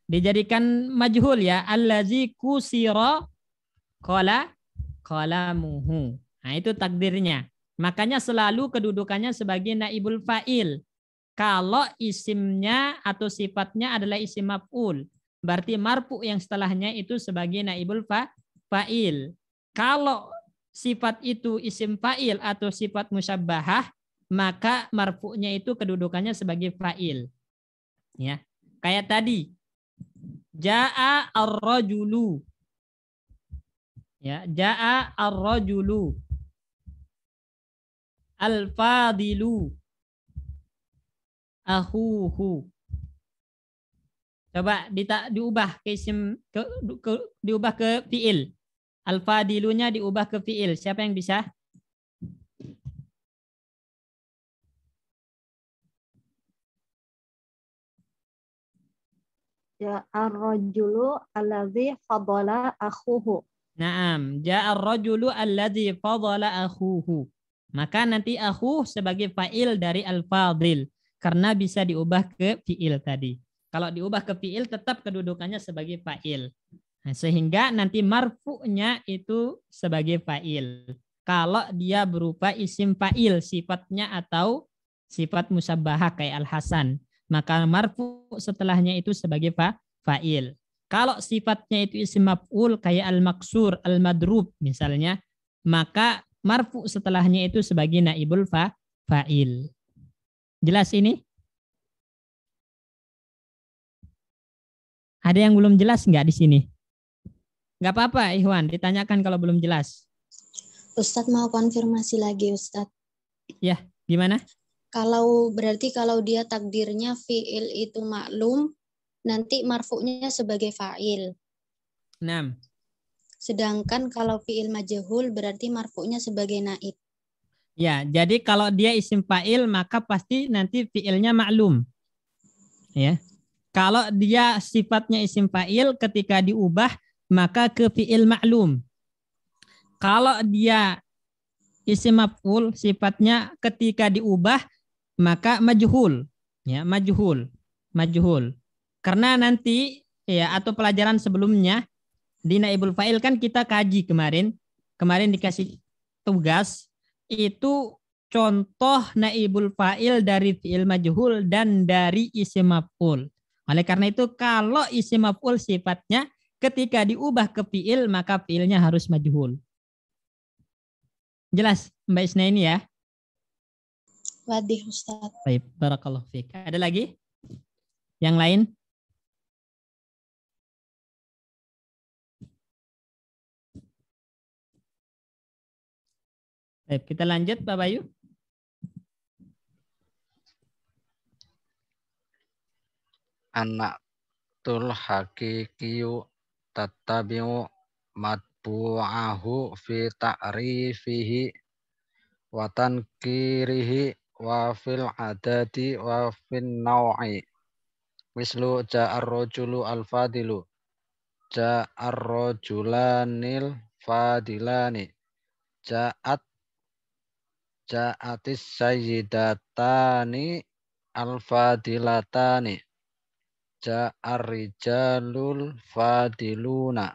Dijadikan majhul ya. Allazi kusiro qalamuhu. Nah, itu takdirnya. Makanya selalu kedudukannya sebagai naibul fa'il. Kalau isimnya atau sifatnya adalah isim maf'ul, berarti marfu yang setelahnya itu sebagai naibul fa'il. Kalau sifat itu isim fa'il atau sifat musyabbahah, maka marfu'nya itu kedudukannya sebagai fa'il. Ya. Kayak tadi. Ja'a ar-rajulu. Ya, ja'a ar-rajulu. Al-fadilu. Ahuhu. Coba diubah ke isim diubah ke fi'il. Al-fadilunya diubah ke fi'il. Siapa yang bisa? Ja'ar rajulu alladzi fadala akhuhu. Naam, ja'ar rajulu alladzi fadala akhuhu. Maka nanti akhu sebagai fa'il dari al-fadil karena bisa diubah ke fi'il tadi. Kalau diubah ke fi'il tetap kedudukannya sebagai fa'il. Nah, sehingga nanti marfu'nya itu sebagai fa'il. Kalau dia berupa isim fa'il sifatnya atau sifat musabbahah kayak al-hasan, maka marfu setelahnya itu sebagai fa'il. Kalau sifatnya itu isim maf'ul kayak al-maksur, al-madrub misalnya, maka marfu setelahnya itu sebagai naibul fa'il. Jelas ini? Ada yang belum jelas nggak di sini? Nggak apa-apa, Ikhwan, ditanyakan kalau belum jelas. Ustadz mau konfirmasi lagi, Ustadz. Ya, gimana? Berarti kalau dia takdirnya fi'il itu maklum, nanti marfu'nya sebagai fa'il. 6. Sedangkan kalau fi'il majhul berarti marfu'nya sebagai naib. Ya, jadi kalau dia isim fa'il maka pasti nanti fi'ilnya maklum. Ya. Kalau dia sifatnya isim fa'il ketika diubah maka ke fi'il maklum. Kalau dia isim maf'ul sifatnya ketika diubah maka majhul, ya, majhul. Karena nanti ya atau pelajaran sebelumnya di naibul fa'il kan kita kaji kemarin dikasih tugas itu contoh naibul fa'il dari fi'il majhul dan dari isim maf'ul. Oleh karena itu kalau isim maf'ul sifatnya ketika diubah ke fi'il maka fi'ilnya harus majhul. Jelas Mbak Isna ini ya? Wadih, Ustaz. Baik, barakallahu fiik. Ada lagi? Yang lain? Baik, kita lanjut Pak Bayu. Anatul hakikiyu tattabi'u matbu'ahu fi ta'rifihi wa tankirihi wa fil adadi wa fin naw'i. Mislu ja'ar rajulu al-fadilu, ja'ar rajulanil fadilani, ja'atis sayyidatani al-fadilatani, ja'ar rijalul fadiluna,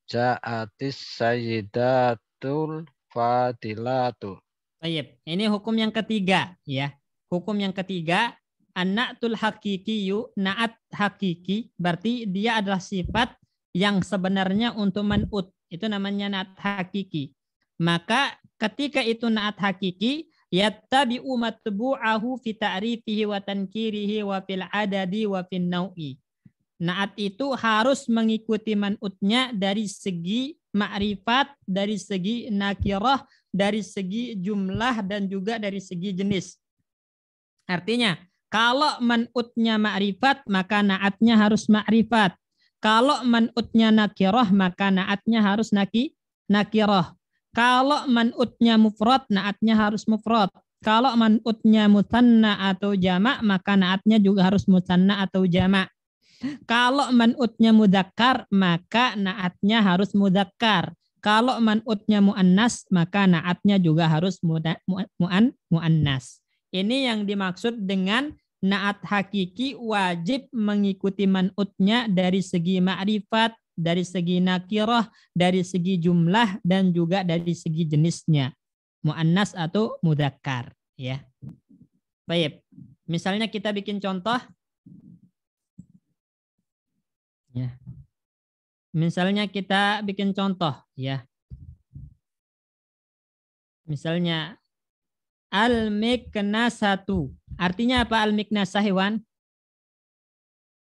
ja'atis sayyidatul fadilatu. Baik, ini hukum yang ketiga ya. Hukum yang ketiga, an-na'tul hakikiyu, na'at hakiki berarti dia adalah sifat yang sebenarnya untuk man'ut. Itu namanya na'at hakiki. Maka ketika itu na'at hakiki, yattabi'u matbu'ahu fi ta'rifihi wa tankirihi wa fil adadi wa fin naw'i. Na'at itu harus mengikuti man'utnya dari segi ma'rifat, dari segi nakirah, dari segi jumlah dan juga dari segi jenis. Artinya, kalau man'utnya ma'rifat, maka na'atnya harus ma'rifat. Kalau man'utnya nakirah, maka na'atnya harus nakirah. Kalau man'utnya mufrad, na'atnya harus mufrad. Kalau man'utnya musanna atau jamak, maka na'atnya juga harus musanna atau jamak. Kalau man'utnya mudzakkar, maka na'atnya harus mudzakkar. Kalau man'utnya mu'annas, maka na'atnya juga harus mu'annas. Ini yang dimaksud dengan na'at hakiki wajib mengikuti man'utnya dari segi ma'rifat, dari segi nakirah, dari segi jumlah, dan juga dari segi jenisnya. Mu'annas atau mudzakkar. Ya. Baik. Misalnya kita bikin contoh. Ya. Misalnya kita bikin contoh ya. Misalnya al-miknasatu. Artinya apa al-miknasah, hewan?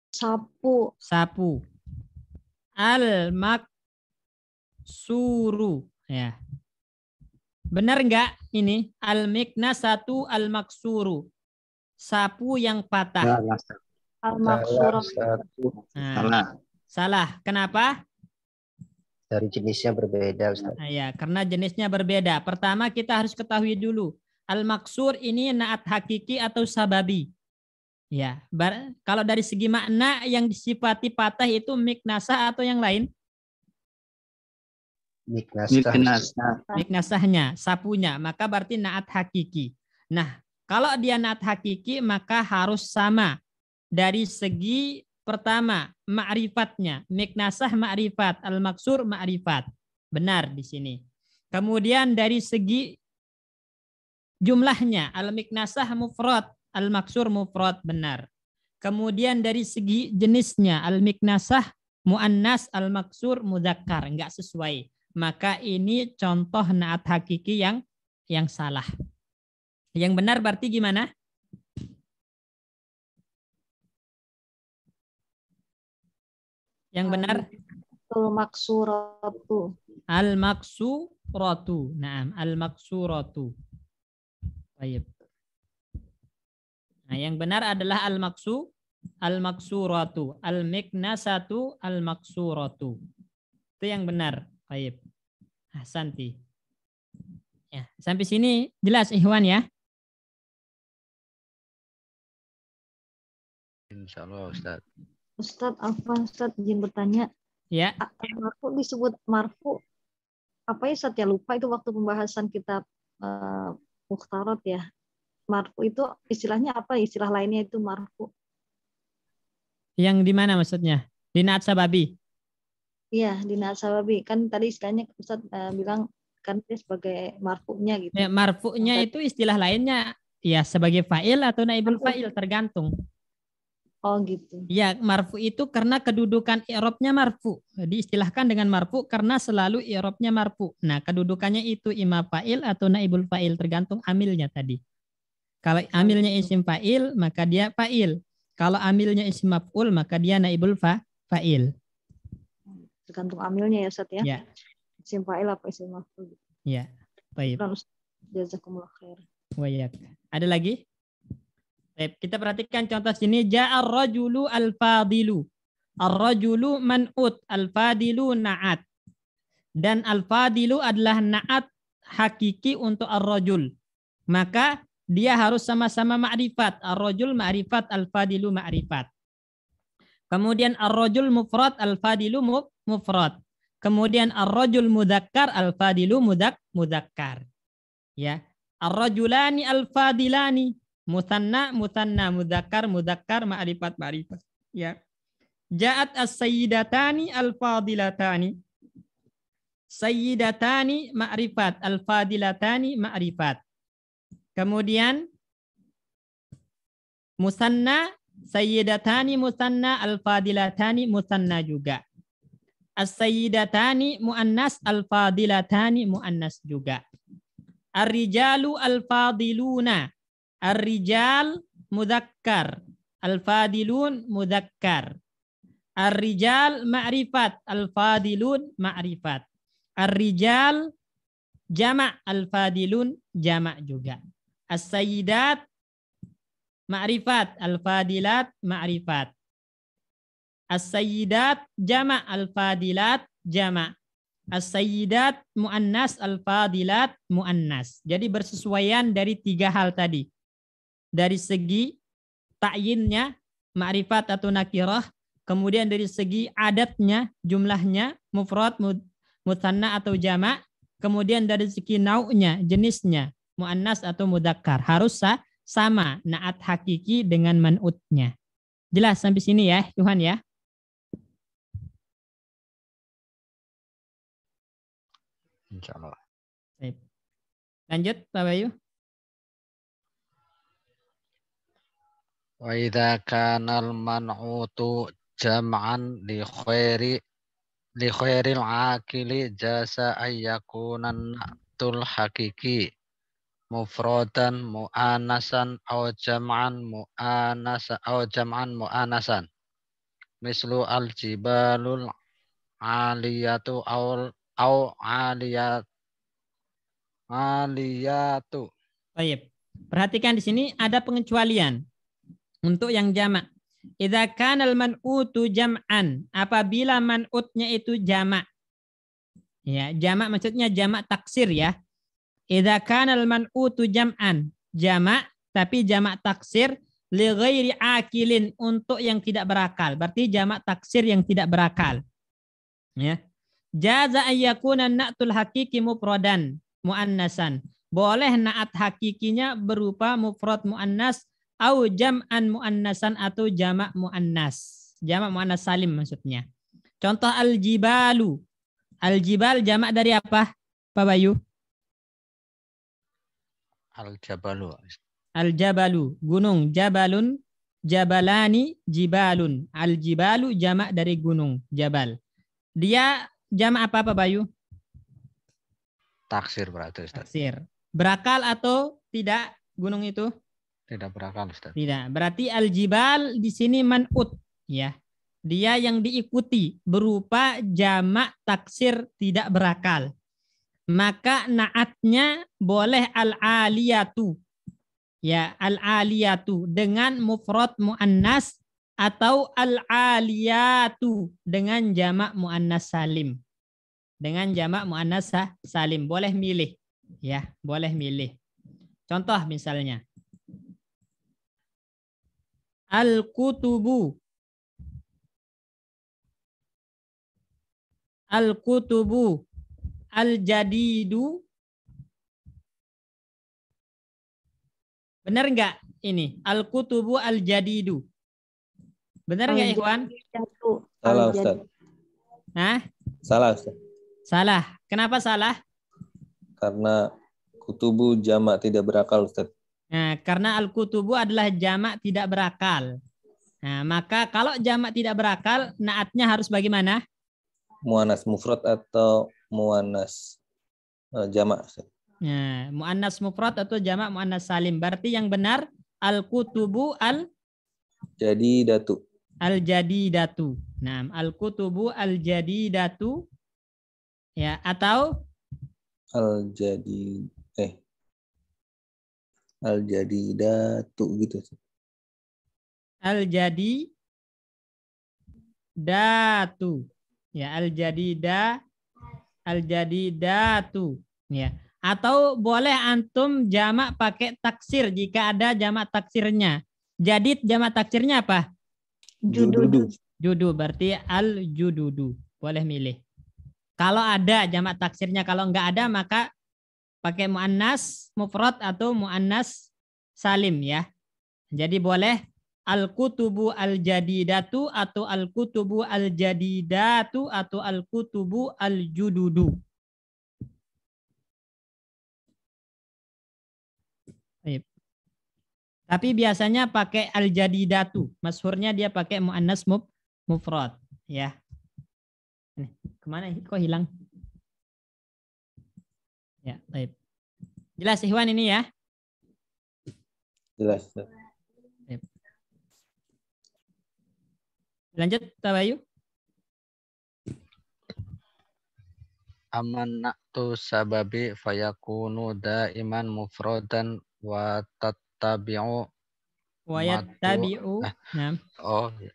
Sapu. Sapu. Al-maksuru ya. Benar enggak ini? Al-miknasatu al-maksuru. Sapu yang patah. Al-maksur. Nah, salah. Kenapa? Dari jenisnya berbeda, Ustaz. Nah, ya, karena jenisnya berbeda. Pertama kita harus ketahui dulu. Al-maksur ini na'at hakiki atau sababi? Ya, kalau dari segi makna yang disifati patah itu miknasah atau yang lain? Miknasahnya, sapunya, maka berarti naat hakiki. Nah, kalau dia naat hakiki maka harus sama dari segi pertama ma'rifatnya, miknasah ma'rifat, al-maksur ma'rifat. Benar di sini. Kemudian dari segi jumlahnya, al-miknasah mufrad, al-maksur mufrad, benar. Kemudian dari segi jenisnya, al-miknasah muannas, al-maksur mudzakkar, enggak sesuai. Maka ini contoh naat hakiki yang salah. Yang benar berarti gimana? Yang benar? Al-maksuratu. Al-maksuratu. Naam, al-maksuratu. Baik. Nah, yang benar adalah al-maksuratu, al-miknasatu, al-maksuratu. Itu yang benar. Baik. Ahsanti. Ya, sampai sini jelas Ikhwan ya? Insyaallah Ustaz. Ustaz, apa Ustaz izin bertanya? Ya. Marfu disebut marfu. Apa ya Ustaz ya, lupa itu waktu pembahasan kitab Mukhtarat ya. Marfu itu istilahnya apa? Istilah lainnya itu marfu. Yang di mana maksudnya? Di naat sababi. Iya, di naat sababi. Kan tadi istilahnya Ustaz bilang kan dia sebagai marfu'nya gitu. Ya, marfu'nya itu istilah lainnya ya sebagai fa'il atau naibul fa'il tergantung. Oh gitu. Ya, marfu itu karena kedudukan i'rabnya marfu. Diistilahkan dengan marfu karena selalu i'rabnya marfu. Nah, kedudukannya itu imma fa'il atau naibul fa'il tergantung amilnya tadi. Kalau amilnya isim fa'il maka dia fa'il. Kalau amilnya isim maf'ul maka dia naibul fa'il. Tergantung amilnya ya Ustaz ya. Ya. Isim fa'il apa isim maf'ul. Ya. Baik. Jazakumullah khair. Wayak. Ada lagi? Baik, kita perhatikan contoh sini. Ja'ar rajulu al-fadilu. Ar-rajulu man'ut, al-fadilu na'at. Dan al-fadilu adalah na'at hakiki untuk ar-rajul. Maka dia harus sama-sama ma'rifat. Ar-rajul ma'rifat, al-fadilu ma'rifat. Kemudian ar-rajul mufrad, al-fadilu mufrad. Kemudian ar-rajul mudzakkar, al-fadilu mudzakkar. Ya. Ar-rajulani al-fadilani. Musanna, mudzakkar, ma'rifat. Ya. Ja'at as-sayyidatani al-fadilatani. Sayyidatani ma'rifat, al-fadilatani ma'rifat. Kemudian musanna, sayyidatani musanna, al-fadilatani musanna juga. As-sayyidatani muannas, al-fadilatani muannas juga. Ar-rijalu al-fadiluna. Ar-rijal mudzakkar, al-fadilun mudzakkar. Ar-rijal ma'rifat, al-fadilun ma'rifat. Ar-rijal jama', al-fadilun jama' juga. As-sayyidat ma'rifat, al-fadilat ma'rifat. As-sayyidat jama', al-fadilat jama'. As-sayyidat muannas, al-fadilat muannas. Jadi bersesuaian dari tiga hal tadi. Dari segi ta'yinnya, ma'rifat atau nakirah, kemudian dari segi adatnya, jumlahnya, mufrad, musanna atau jama', kemudian dari segi nau'nya, jenisnya, muannas atau mudzakkar, harus sama naat hakiki dengan man'utnya. Jelas sampai sini ya, Tuhan ya? Insyaallah. Lanjut, Pak Bayu. Wa idza kana al-man'utu jam'an li khairil aqili jasa ayyakunan na'tul hakiki mufradan mu'anasan aw jam'an mu'anasan mislu al-jibalul aliyatu aw aliyatu. Baik. Perhatikan di sini ada pengecualian untuk yang jamak. Idza kana al-man'utu jam'an, apabila man'utnya itu jamak. Ya, jamak maksudnya jamak taksir ya. Idza kana al-man'utu jam'an, jamak tapi jamak taksir li ghairi akilin, untuk yang tidak berakal. Berarti jamak taksir yang tidak berakal. Ya. Jaza ayyakuna na'tul hakiki mufradan muannasan. Boleh naat hakikinya berupa mufrad muannas au jam'an muannasan atau jamak muannas. Jamak muannas salim maksudnya. Contoh al-jibalu. Al-jibal jamak dari apa, Pak Bayu? Al-jabalu. Al-jabalu, gunung. Jabalun, jabalani, jibalun. Al-jibalu jamak dari gunung, jabal. Dia jamak apa, Pak Bayu? Taksir berarti, Ustaz. Taksir. Berakal atau tidak gunung itu? Tidak berakal, Ustaz. Tidak. Berarti al-jibal di sini man'ut, ya. Dia yang diikuti berupa jamak taksir tidak berakal. Maka naatnya boleh al-aliyatu. Ya, al-aliyatu dengan mufrad muannas atau al-aliyatu dengan jamak muannas salim. Dengan jamak muannas salim, boleh milih. Ya, boleh milih. Contoh misalnya. Al-kutubu. Al-kutubu. Al-jadidu. Benar enggak ini? Al-kutubu al-jadidu. Benar enggak, Ikhwan? Salah, Ustaz. Hah? Salah, Ustaz. Salah. Kenapa salah? Karena kutubu jamak tidak berakal, Ustaz. Nah, karena al-kutubu adalah jamak tidak berakal. Nah, maka kalau jamak tidak berakal, naatnya harus bagaimana? Muannas mufrad atau muannas jamak, Ustaz. Nah, muannas mufrad atau jamak muannas salim. Berarti yang benar al-kutubu Jadidatu. al-jadidatu. Nah, al-kutubu al-jadidatu, ya, atau al-jadidatu gitu. Al-jadidatu. Ya, al-jadidatu. Ya. Atau boleh antum jamak pakai taksir jika ada jamak taksirnya. Jadid jamak taksirnya apa? Jududu. Judu, berarti al-jududu. Boleh milih. Kalau ada jamak taksirnya, kalau enggak ada maka pakai muannas mufrad atau muannas salim, ya. Jadi boleh al-kutubu al-jadidatu atau al-kutubu al-jadidatu atau al-kutubu al-jududu. Tapi biasanya pakai al-jadidatu. Masyhurnya dia pakai muannas mufrad, ya. Nih, kemana? Kok hilang? Ya, baik. Jelas, Ikhwan, ini ya? Jelas. Baik. Lanjut, Tabayu. Amannatu sababi fayakunu daiman mufradan wa tattabi'u Wa yattabi'u. Nah.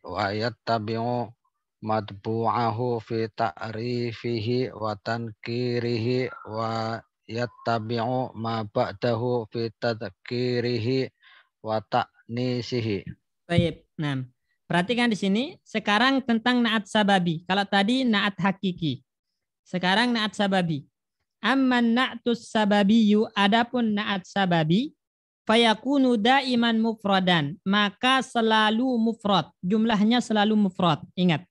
wa yattabi'u matbu'ahu fi ta'rifihi wa tankirihi wa yattabi'u ma ba'dahu fi tadhkirihi wa ta'nisihi. Baik. Nah, perhatikan di sini sekarang tentang naat sababi. Kalau tadi naat hakiki. Sekarang naat sababi. Amman na'tus sababiyu, adapun naat sababi, fayakunu daiman mufradan, maka selalu mufrad. Jumlahnya selalu mufrad. Ingat.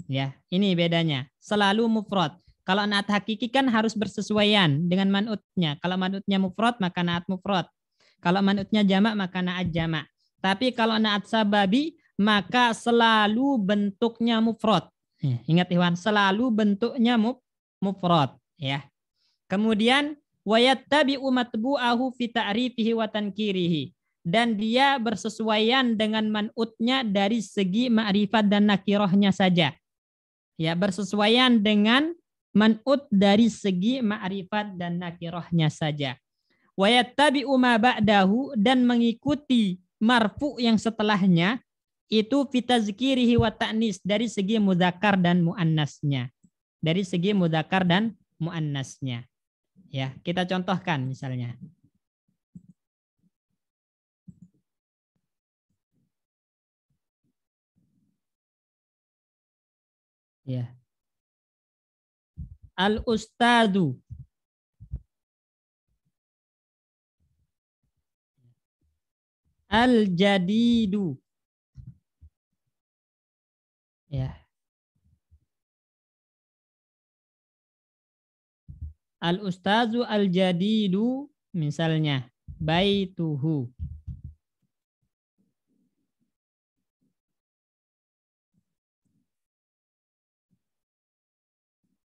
Ya, ini bedanya. Selalu mufrad. Kalau naat hakiki kan harus bersesuaian dengan man'utnya. Kalau man'utnya mufrad, maka naat mufrad. Kalau man'utnya jamak, maka naat jamak. Tapi kalau naat sababi, maka selalu bentuknya mufrad. Ingat, Ikhwan, selalu bentuknya mufrad, ya. Kemudian wayattabi'u matbu'ahu fi ta'rifihi wa tankirihi, dan dia bersesuaian dengan man'utnya dari segi ma'rifat dan nakirahnya saja. Ya, bersesuaian dengan man'ut dari segi ma'rifat dan nakirahnya saja. Wayattabi'u ma ba'dahu, dan mengikuti marfu yang setelahnya itu fitazkirihi wa ta'nis, dari segi mudzakkar dan muannasnya. Dari segi mudzakkar dan muannasnya. Ya, kita contohkan misalnya. Ya. Al-ustadu. Al-jadidu. Ya. Al-ustazu al-jadidu misalnya baituhu.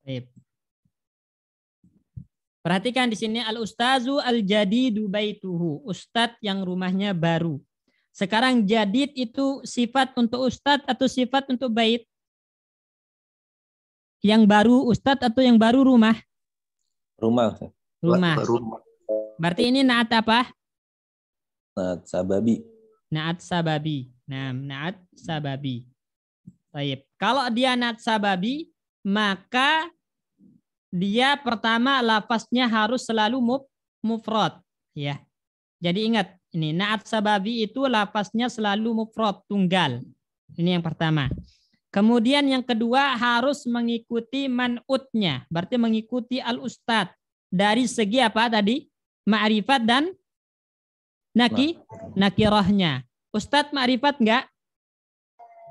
Baik. Perhatikan di sini al-ustazu al-jadidu baituhu, ustadz yang rumahnya baru. Sekarang jadid itu sifat untuk ustadz atau sifat untuk bait? Yang baru ustadz atau yang baru rumah? Rumah. Rumah. Rumah. Berarti ini naat apa? Naat sababi. Naat sababi. Nah, naat sababi. Baik. Kalau dia naat sababi, maka dia pertama lafaznya harus selalu mufrad, ya. Jadi ingat, ini naat sababi itu lafaznya selalu mufrad, tunggal. Ini yang pertama. Kemudian yang kedua harus mengikuti man'utnya, berarti mengikuti al-ustad dari segi apa tadi? Ma'rifat dan nakirahnya. Ustad ma'rifat enggak?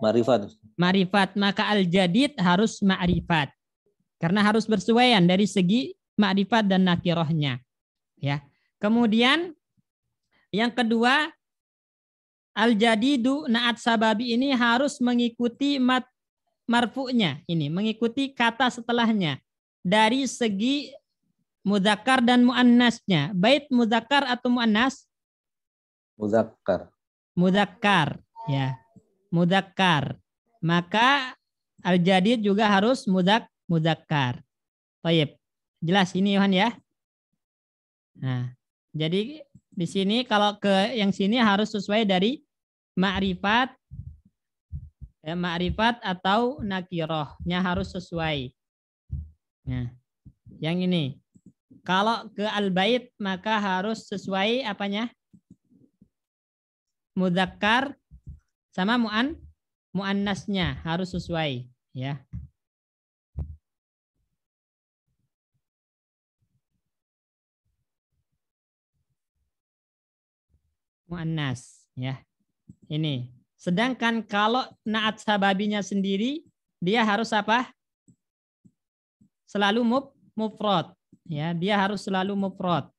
Ma'rifat. Ma'rifat, maka al-jadid harus ma'rifat. Karena harus bersesuaian dari segi ma'rifat dan nakirahnya. Ya. Kemudian yang kedua, al-jadidu naat sababi ini harus mengikuti marfu'nya, ini mengikuti kata setelahnya dari segi mudzakkar dan muannasnya. Bait mudzakkar atau muannas? Mudzakkar. Mudzakkar, ya. Mudzakkar. Maka al-jadid juga harus mudzakkar. Baik. Jelas ini Yohan ya? Nah, jadi di sini kalau ke yang sini harus sesuai dari ma'rifat, ya, ma'rifat atau nakirahnya harus sesuai. Nah, yang ini. Kalau ke al-bait maka harus sesuai apanya? Mudzakkar sama muannasnya harus sesuai, ya. Muannas, ya. Ini. Sedangkan kalau naat sababinya sendiri, dia harus apa? Selalu mufrad. Ya, dia harus selalu mufrad.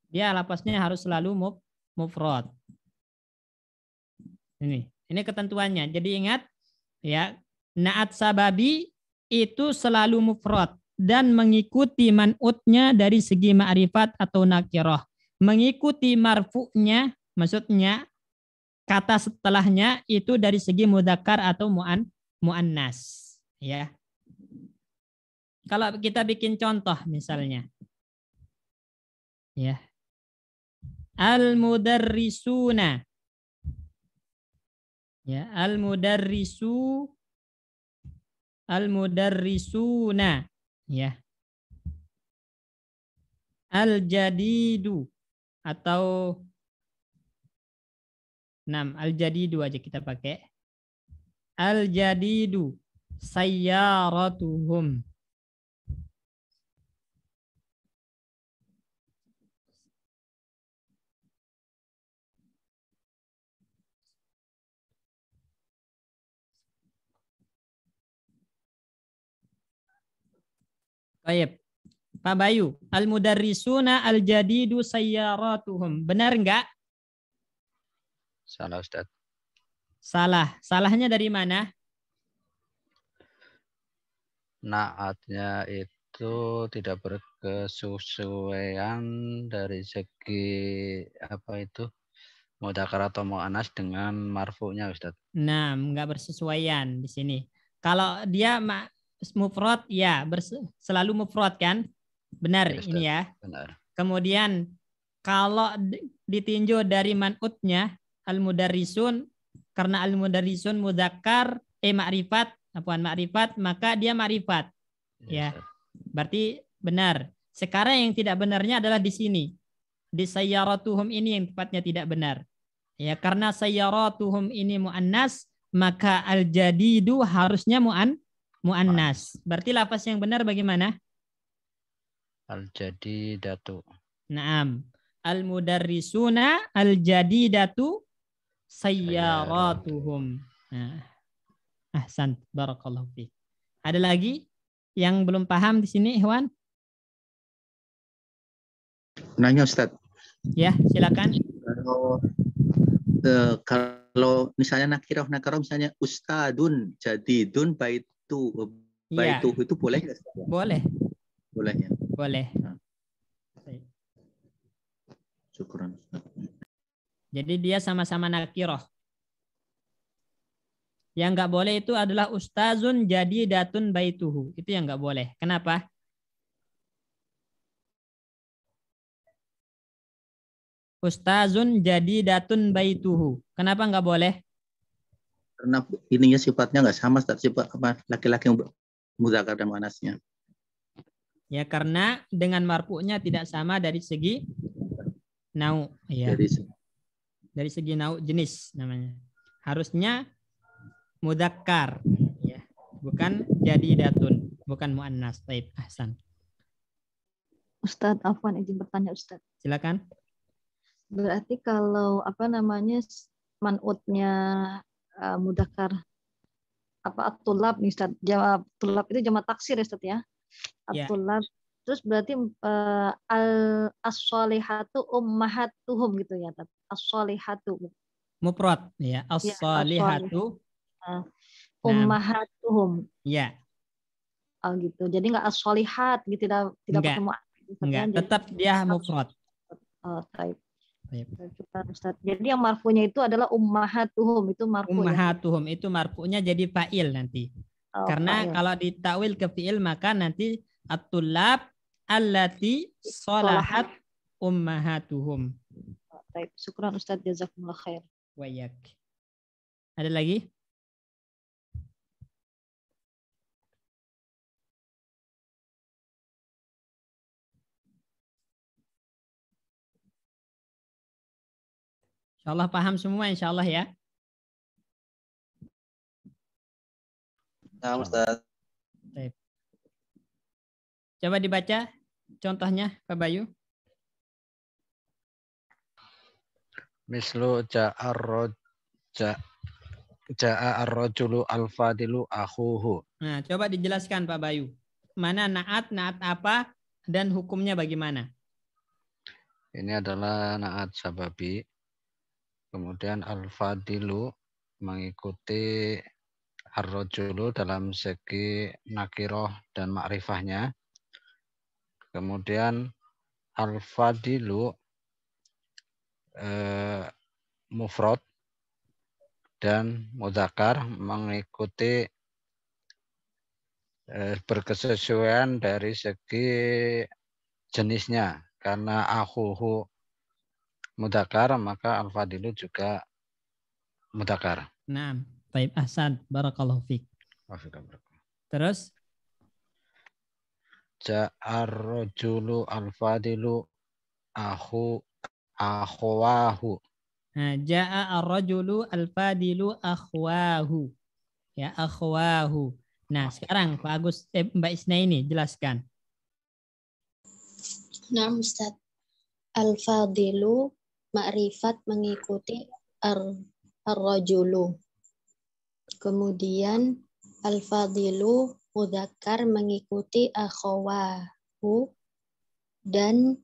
Dia lafaznya harus selalu mufrad. Ini ketentuannya. Jadi ingat, ya, naat sababi itu selalu mufrad dan mengikuti man'utnya dari segi ma'rifat atau nakirah. Mengikuti marfu'nya, maksudnya kata setelahnya itu dari segi mudzakkar atau muannas, ya. Kalau kita bikin contoh misalnya, ya, al-mudarrisuna, ya, al-mudarrisuna, ya, al-jadidu atau al-jadidu aja kita pakai. Al-jadidu sayyaratuhum. Baik. Pak Bayu, al-mudarrisuna al-jadidu sayyaratuhum. Benar enggak? Salah, Ustaz. Salah. Salahnya dari mana? Naatnya itu tidak berkesesuaian dari segi apa itu? Mudzakkar atau muannas dengan marfu'nya, Ustaz. Nah, enggak bersesuaian di sini. Kalau dia mufrad, ya, selalu mufrad kan? Benar ya, ini ya. Benar. Kemudian kalau ditinjau dari man'utnya al-mudarrisun, karena al-mudarrisun mudzakkar ma'rifat, maka dia ma'rifat. Ya. Berarti benar. Sekarang yang tidak benarnya adalah di sini. Di sayyaratuhum ini yang tepatnya tidak benar. Ya, karena sayyaratuhum ini muannas, maka al-jadidu harusnya muannas. Berarti lafaz yang benar bagaimana? Al-jadidatu. Naam. Al-mudarrisuna al-jadidatu sayyaratuhum. Nah, ahsan, barakallahu fiik. Ada lagi yang belum paham di sini, Ikhwan? Nanya Ustaz. Ya, silakan. Kalau misalnya nakirah misalnya ustadun jadidun baitu itu boleh nggak? Boleh. Boleh ya. Boleh. Syukuran. Jadi dia sama-sama nakirah. Yang nggak boleh itu adalah ustazun jadidatun baituhu. Itu yang nggak boleh. Kenapa? Ustazun jadidatun baituhu. Kenapa nggak boleh? Karena ininya sifatnya nggak sama, sifat apa laki-laki yang mudzakkar dan muannasnya. Ya karena dengan marfu'nya tidak sama dari segi nau, ya. Dari segi nau jenis namanya. Harusnya mudzakkar, ya. Bukan jadidatun, bukan muannas. Baik, ahsan. Ustadz, afwan izin bertanya Ustadz. Silakan. Berarti kalau man'utnya mudzakkar at-tulab nih Ustaz. Tulab itu jamak taksir ya Ustaz ya. At-tulab. Terus berarti as-sholihatu ummahatuhum gitu ya. As-sholihatu. Mufrad ya. As-sholihatu ummahatuhum. Ya. Oh gitu. Jadi enggak as-sholihat gitu, tidak pakai mu'annas. Enggak, tetap dia mufrad. Oh, baik. Ustaz. Jadi yang marfu'nya itu adalah ummahatuhum, itu marfu. Ummahatuhum itu marfu'nya jadi fa'il nanti. Karena fa'il. Kalau ditawil ke fi'il maka nanti at-tulab allati sholahat ummahatuhum. Baik, syukran Ustaz, jazakumullah khair. Wa yak. Ada lagi? InsyaAllah paham semua insyaAllah ya. Nah, Ustaz. Coba dibaca contohnya Pak Bayu. Mislu ja'a ar-rajulu al-fadilu akhuhu. Nah, coba dijelaskan Pak Bayu. Mana naat apa dan hukumnya bagaimana? Ini adalah naat sababi. Kemudian al-fadilu mengikuti ar-rajulu dalam segi nakiroh dan ma'rifahnya. Kemudian al-fadilu mufrad dan mudzakkar mengikuti berkesesuaian dari segi jenisnya. Karena akhuhu mudzakkar maka al-fadilu juga mudzakkar. Nah, baik, ahsan, barakallahu fiik. Terus ja'ar rajulu al-fadilu akhwahu. Nah, ja'a ar-rajulu al-fadilu akhwahu. Ya, akhwahu. Nah, sekarang Pak Agus Mbak Isna ini jelaskan. Nah, Ustaz. Al-fadilu ma'rifat mengikuti ar-rajulu. Kemudian al-fadilu mudzakkar mengikuti akhawahu dan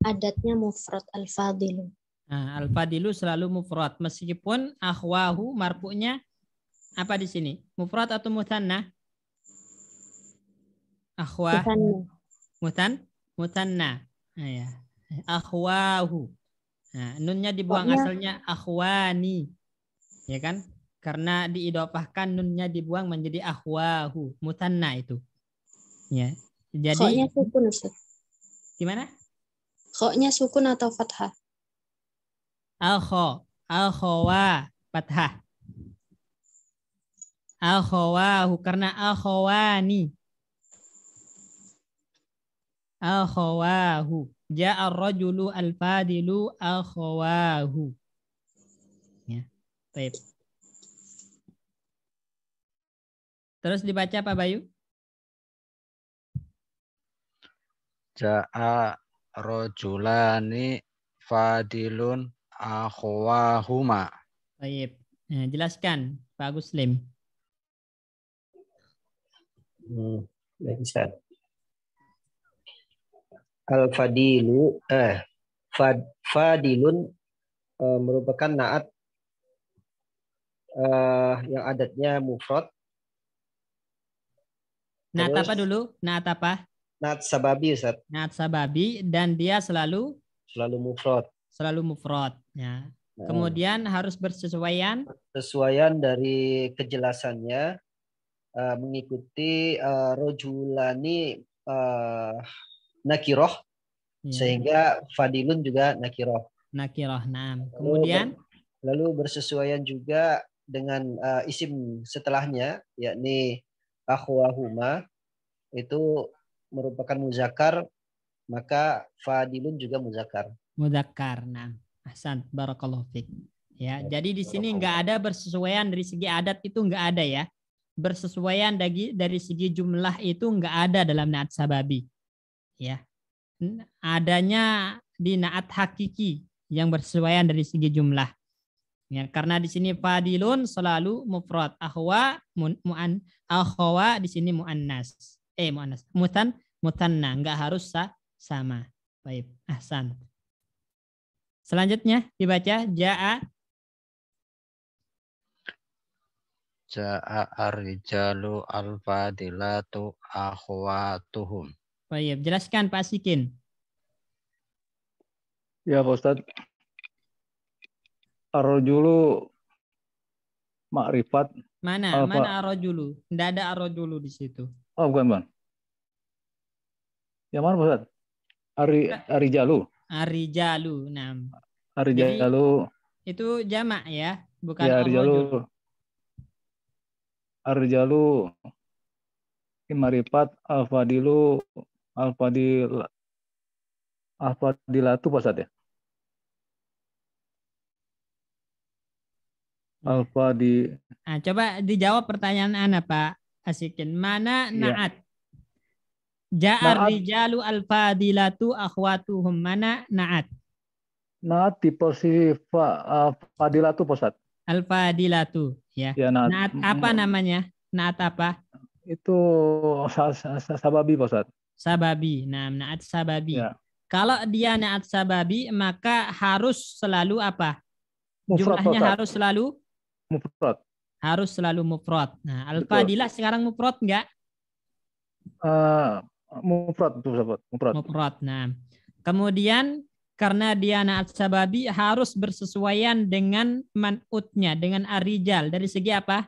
adatnya mufrad al-fadilu. Nah, al-fadilu selalu mufrad meskipun akhwahu marfu'nya apa di sini? Mufrad atau mutsanna? Akhwa. Mutsanna. Nah, ya. Akhwahu. Nah, nunnya dibuang asalnya akhwani. Ya kan? Karena diidhofahkan nunnya dibuang menjadi akhwahu, mutsanna itu. Ya. Jadi Khoknya sukun, Ustaz. Gimana? Khoknya sukun atau fathah? Akhawa, fathah. Akhawahu karena akhawani. Akhawahu. Ja'a ar-rajulu al-fadilu akhawahu. Ya. Baik. Terus dibaca Pak Bayu. Ja'a rojulani fadilun akhwahuma. Baik. Nah, jelaskan Pak Agus Lim. Baik, Ustaz. Al-fadilu fadilun merupakan naat yang adatnya mufrad. Naat Terus, apa dulu? Naat apa? naat sababi, Ustaz. Naat sababi dan dia selalu Mufrad. Selalu mufrad. Ya. Kemudian harus bersesuaian. Sesuaian dari kejelasannya mengikuti rojulani nakiroh, sehingga fadilun juga nakiroh. Nakiroh, nah. Kemudian lalu bersesuaian juga dengan isim setelahnya, yakni akhwahuma, itu merupakan muzakkar, maka fadilun juga muzakkar. Muzakkar, nah. Ahsan, barakallahu fiik. Ya, jadi di sini nggak ada bersesuaian dari segi adat, itu nggak ada ya. Bersesuaian dari segi jumlah itu nggak ada dalam naat sababi. Ya. Adanya di naat hakiki yang bersesuaian dari segi jumlah. Ya, karena di sini fadilun selalu mufrad, akhwa akhwa di sini muannas. Muannas. Mutanna, enggak harus sama. Baik, ahsan. Selanjutnya dibaca jaa ar-rijalu al-fadilatu akhwatuhum. Baik, jelaskan Pak Sikin. Ya Pak Ustadz. Ar-rajulu ma'rifat. Mana ar-rajulu? Tidak ada ar-rajulu di situ. Oh, bukan, Bang. Yang mana Pak Ustadz? Ar-rijalu. Ar-rijalu, nah. Ar-rijalu. Itu jamak ya, bukan ya, ar-rajul. Ar-rijalu ma'rifat al-fadilatu Pak Ustadz ya? Nah, coba dijawab pertanyaan Anda Pak Asikin. Mana naat? Ja'ar rijalu al-fadilatu akhwatuhum. Mana naat? Naat di posisi fadilatu Pak Ustadz. Al-fadilatu ya. Naat apa namanya? Naat apa? Itu sababi Pak Ustadz. Sababi. Nah, naat sababi. Ya. Kalau dia naat sababi maka harus selalu apa? Mufrad, jumlahnya harus selalu mufrad. Harus selalu mufrad. Nah, al-fadilah sekarang mufrad enggak? Mufrad. Mufrad. Nah, kemudian karena dia naat sababi harus bersesuaian dengan man'utnya, dengan ar-rijal. Dari segi apa?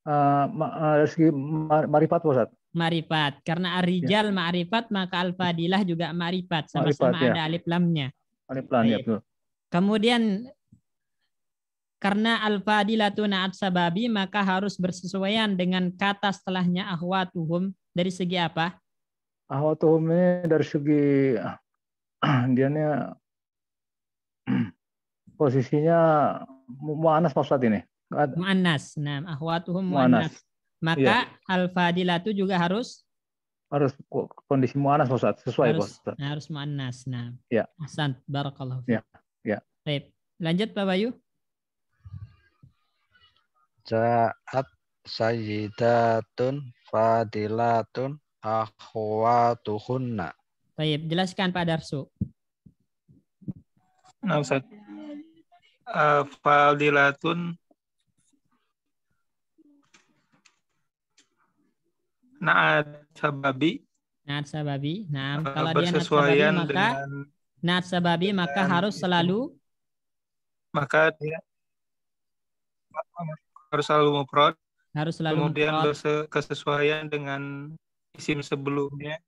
Dari segi marifat Ustaz. Marifat. Karena ar-rijal ma'rifat, maka al-fadilah juga ma'rifat. Sama-sama ada alif lamnya. Alif lam, ya betul. Kemudian karena al-fadilatu naat sababi, maka harus bersesuaian dengan kata setelahnya akhwatuhum. Dari segi apa? Akhwatuhum ini dari segi dianya posisinya mu'annas Pak Ustaz ini. Mu'annas. Nah, akhwatuhum mu'annas. Maka al-fadilatu juga harus kondisi mu'annas Pak Ustaz, sesuai Pak Ustaz. Harus mu'annas. Nah, ya. Ahsan, barakallahu fiik. Ya. Baik. Lanjut Pak Bayu. Ja'at sayyidatun fadilatun akhwatuhunna. Baik, jelaskan Pak Darsu. Nah, Ustaz. Fadilatun naat sababi. Naat sababi. Nah, kalau dia naat sababi maka naat sababi maka harus selalu dia harus selalu mufrad. Harus selalu kemudian berkesesuaian dengan isim sebelumnya.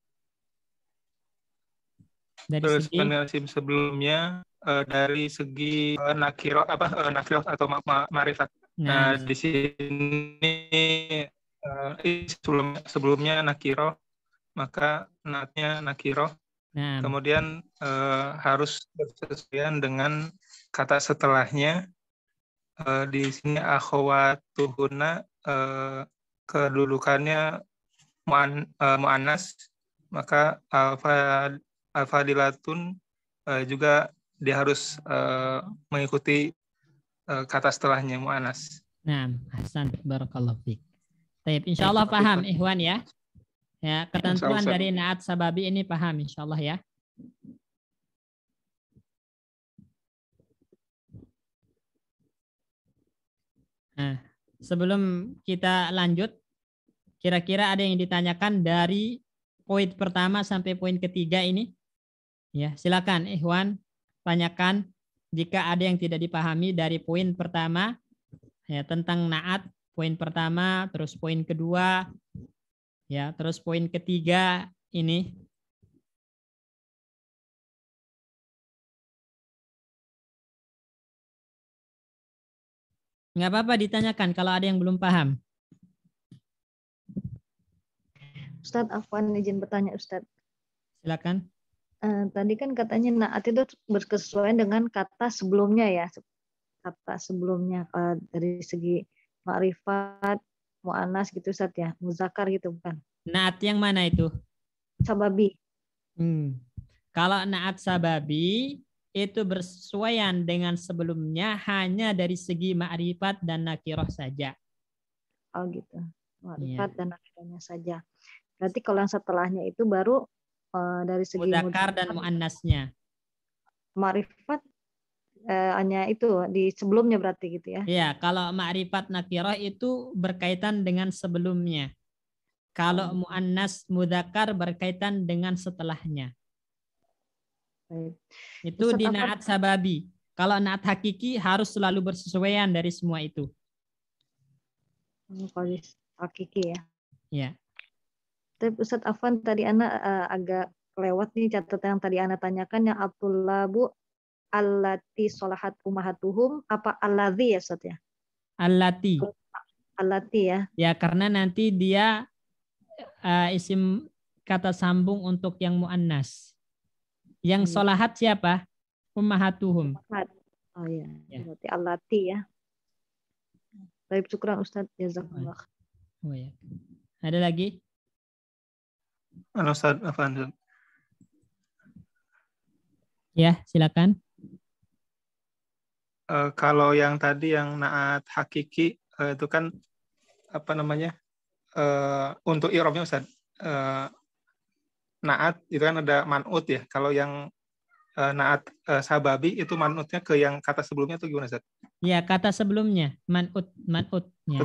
Dari segi isim sebelumnya dari segi nakirah atau ma'rifat. Nah, di sini sebelumnya nakirah, maka naatnya nakirah. Kemudian harus bersesuaian dengan kata setelahnya. Di sini akhwatuhunna kedudukannya mu'annas, maka al-fadilatun juga dia harus mengikuti kata setelahnya mu'annas. Nah, Hasan, barakallahu fiik. Baik, insyaallah paham ikhwan ya. Ya, ketentuan dari naat sababi ini paham insyaallah ya. Nah, sebelum kita lanjut, kira-kira ada yang ditanyakan dari poin pertama sampai poin ketiga ini? Ya, silakan ikhwan tanyakan jika ada yang tidak dipahami dari poin pertama ya tentang naat, poin pertama, terus poin kedua, ya, terus poin ketiga ini. Nggak apa-apa ditanyakan kalau ada yang belum paham. Ustadz, Afwan izin bertanya Ustadz. Silakan. Tadi kan katanya naat itu berkesesuaian dengan kata sebelumnya ya. Kata sebelumnya dari segi ma'rifat, mu'annas gitu Ustadz ya. Muzakkar gitu bukan? Naat yang mana itu? Sababi. Kalau naat sababi itu bersesuaian dengan sebelumnya hanya dari segi ma'rifat dan nakirah saja. Oh gitu. Ma'rifat dan nakirahnya saja. Berarti kalau yang setelahnya itu baru dari segi mudzakkar dan muannasnya. Ma'rifat hanya itu di sebelumnya berarti gitu ya. Iya, kalau ma'rifat nakirah itu berkaitan dengan sebelumnya. Kalau muannas mudzakkar berkaitan dengan setelahnya. Baik. Itu di naat sababi. Kalau naat hakiki harus selalu bersesuaian dari semua itu. Kalau hakiki ya. Ya. Tapi Ustadz Afwan tadi Ana agak lewat nih catatan yang tadi Ana tanyakan yang at-tullabu allati sholahat ummahatuhum apa alladzi ya Ustadz ya? Allati. Allati ya. Ya karena nanti dia isim kata sambung untuk yang muannas. Yang sholahat siapa? Ummahatuhum. Oh iya, berarti allati ya. Baik, syukran Ustaz, jazakallah. Oh ya. Ada lagi? Halo Ustaz, Afan. Ya, silakan. Kalau yang tadi yang naat hakiki itu kan apa namanya? Untuk i'rabnya Ustaz. Naat itu kan ada man'ut ya. Kalau yang naat sababi itu man'utnya ke yang kata sebelumnya itu gimana Ustaz? Ya, kata sebelumnya man'ut. Ya.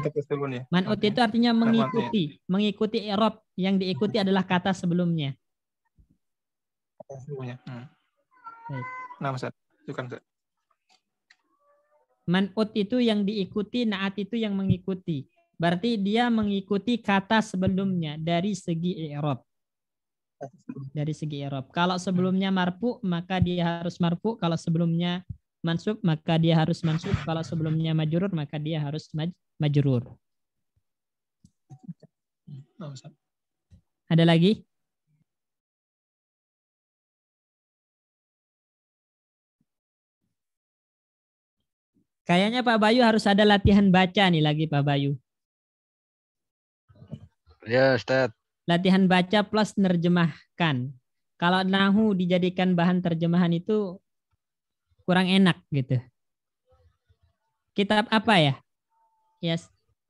Man'ut itu artinya mengikuti, mengikuti i'rab, yang diikuti adalah kata sebelumnya. Kata sebelumnya. Baik. Nah, Ustaz, bukan Ustaz. Man'ut itu yang diikuti, naat itu yang mengikuti. Berarti dia mengikuti kata sebelumnya dari segi i'rab. Dari segi i'rab. Kalau sebelumnya marfu, maka dia harus marfu. Kalau sebelumnya mansub, maka dia harus mansub. Kalau sebelumnya majrur, maka dia harus majrur. Ada lagi? Kayaknya Pak Bayu harus ada latihan baca nih lagi Pak Bayu. Ya, Ustaz. Latihan baca plus nerjemahkan. Kalau nahu dijadikan bahan terjemahan itu kurang enak gitu. Kitab apa ya? Ya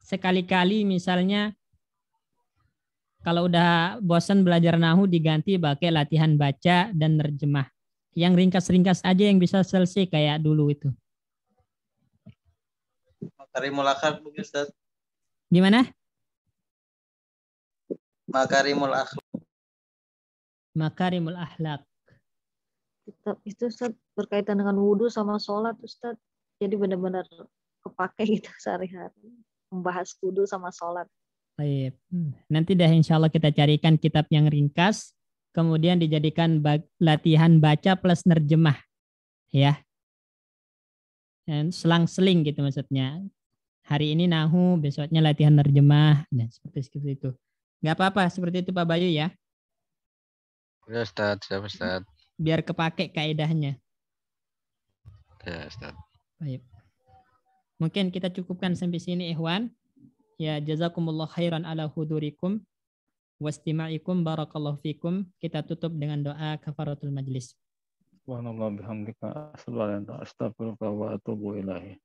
sekali-kali misalnya kalau udah bosan belajar nahu diganti pakai latihan baca dan nerjemah. Yang ringkas-ringkas aja yang bisa selesai kayak dulu itu. Makarimul akhlak mungkin Ustaz. Gimana? Makarimul akhlak. Makarimul akhlak. Itu Ustaz berkaitan dengan wudhu sama sholat Ustaz. Jadi benar-benar kepake gitu sehari-hari. Membahas wudhu sama sholat. Baik. Nanti dah insya Allah kita carikan kitab yang ringkas. Kemudian dijadikan latihan baca plus nerjemah. Ya. Dan selang-seling gitu maksudnya. Hari ini nahu, besoknya latihan nerjemah. Dan seperti itu. Nggak apa-apa, seperti itu Pak Bayu ya. Ya Ustaz, siap Ustaz. Biar kepake kaidahnya. Ya Ustaz. Baik. Mungkin kita cukupkan sampai sini Ikhwan. Ya, jazakumullah khairan ala hudurikum wastima'ikum, barakallahu fikum. Kita tutup dengan doa kafaratul majlis. Subhanallah bihamdika asyhadu an la ilaha illa anta astaghfiruka wa atubu ilaik.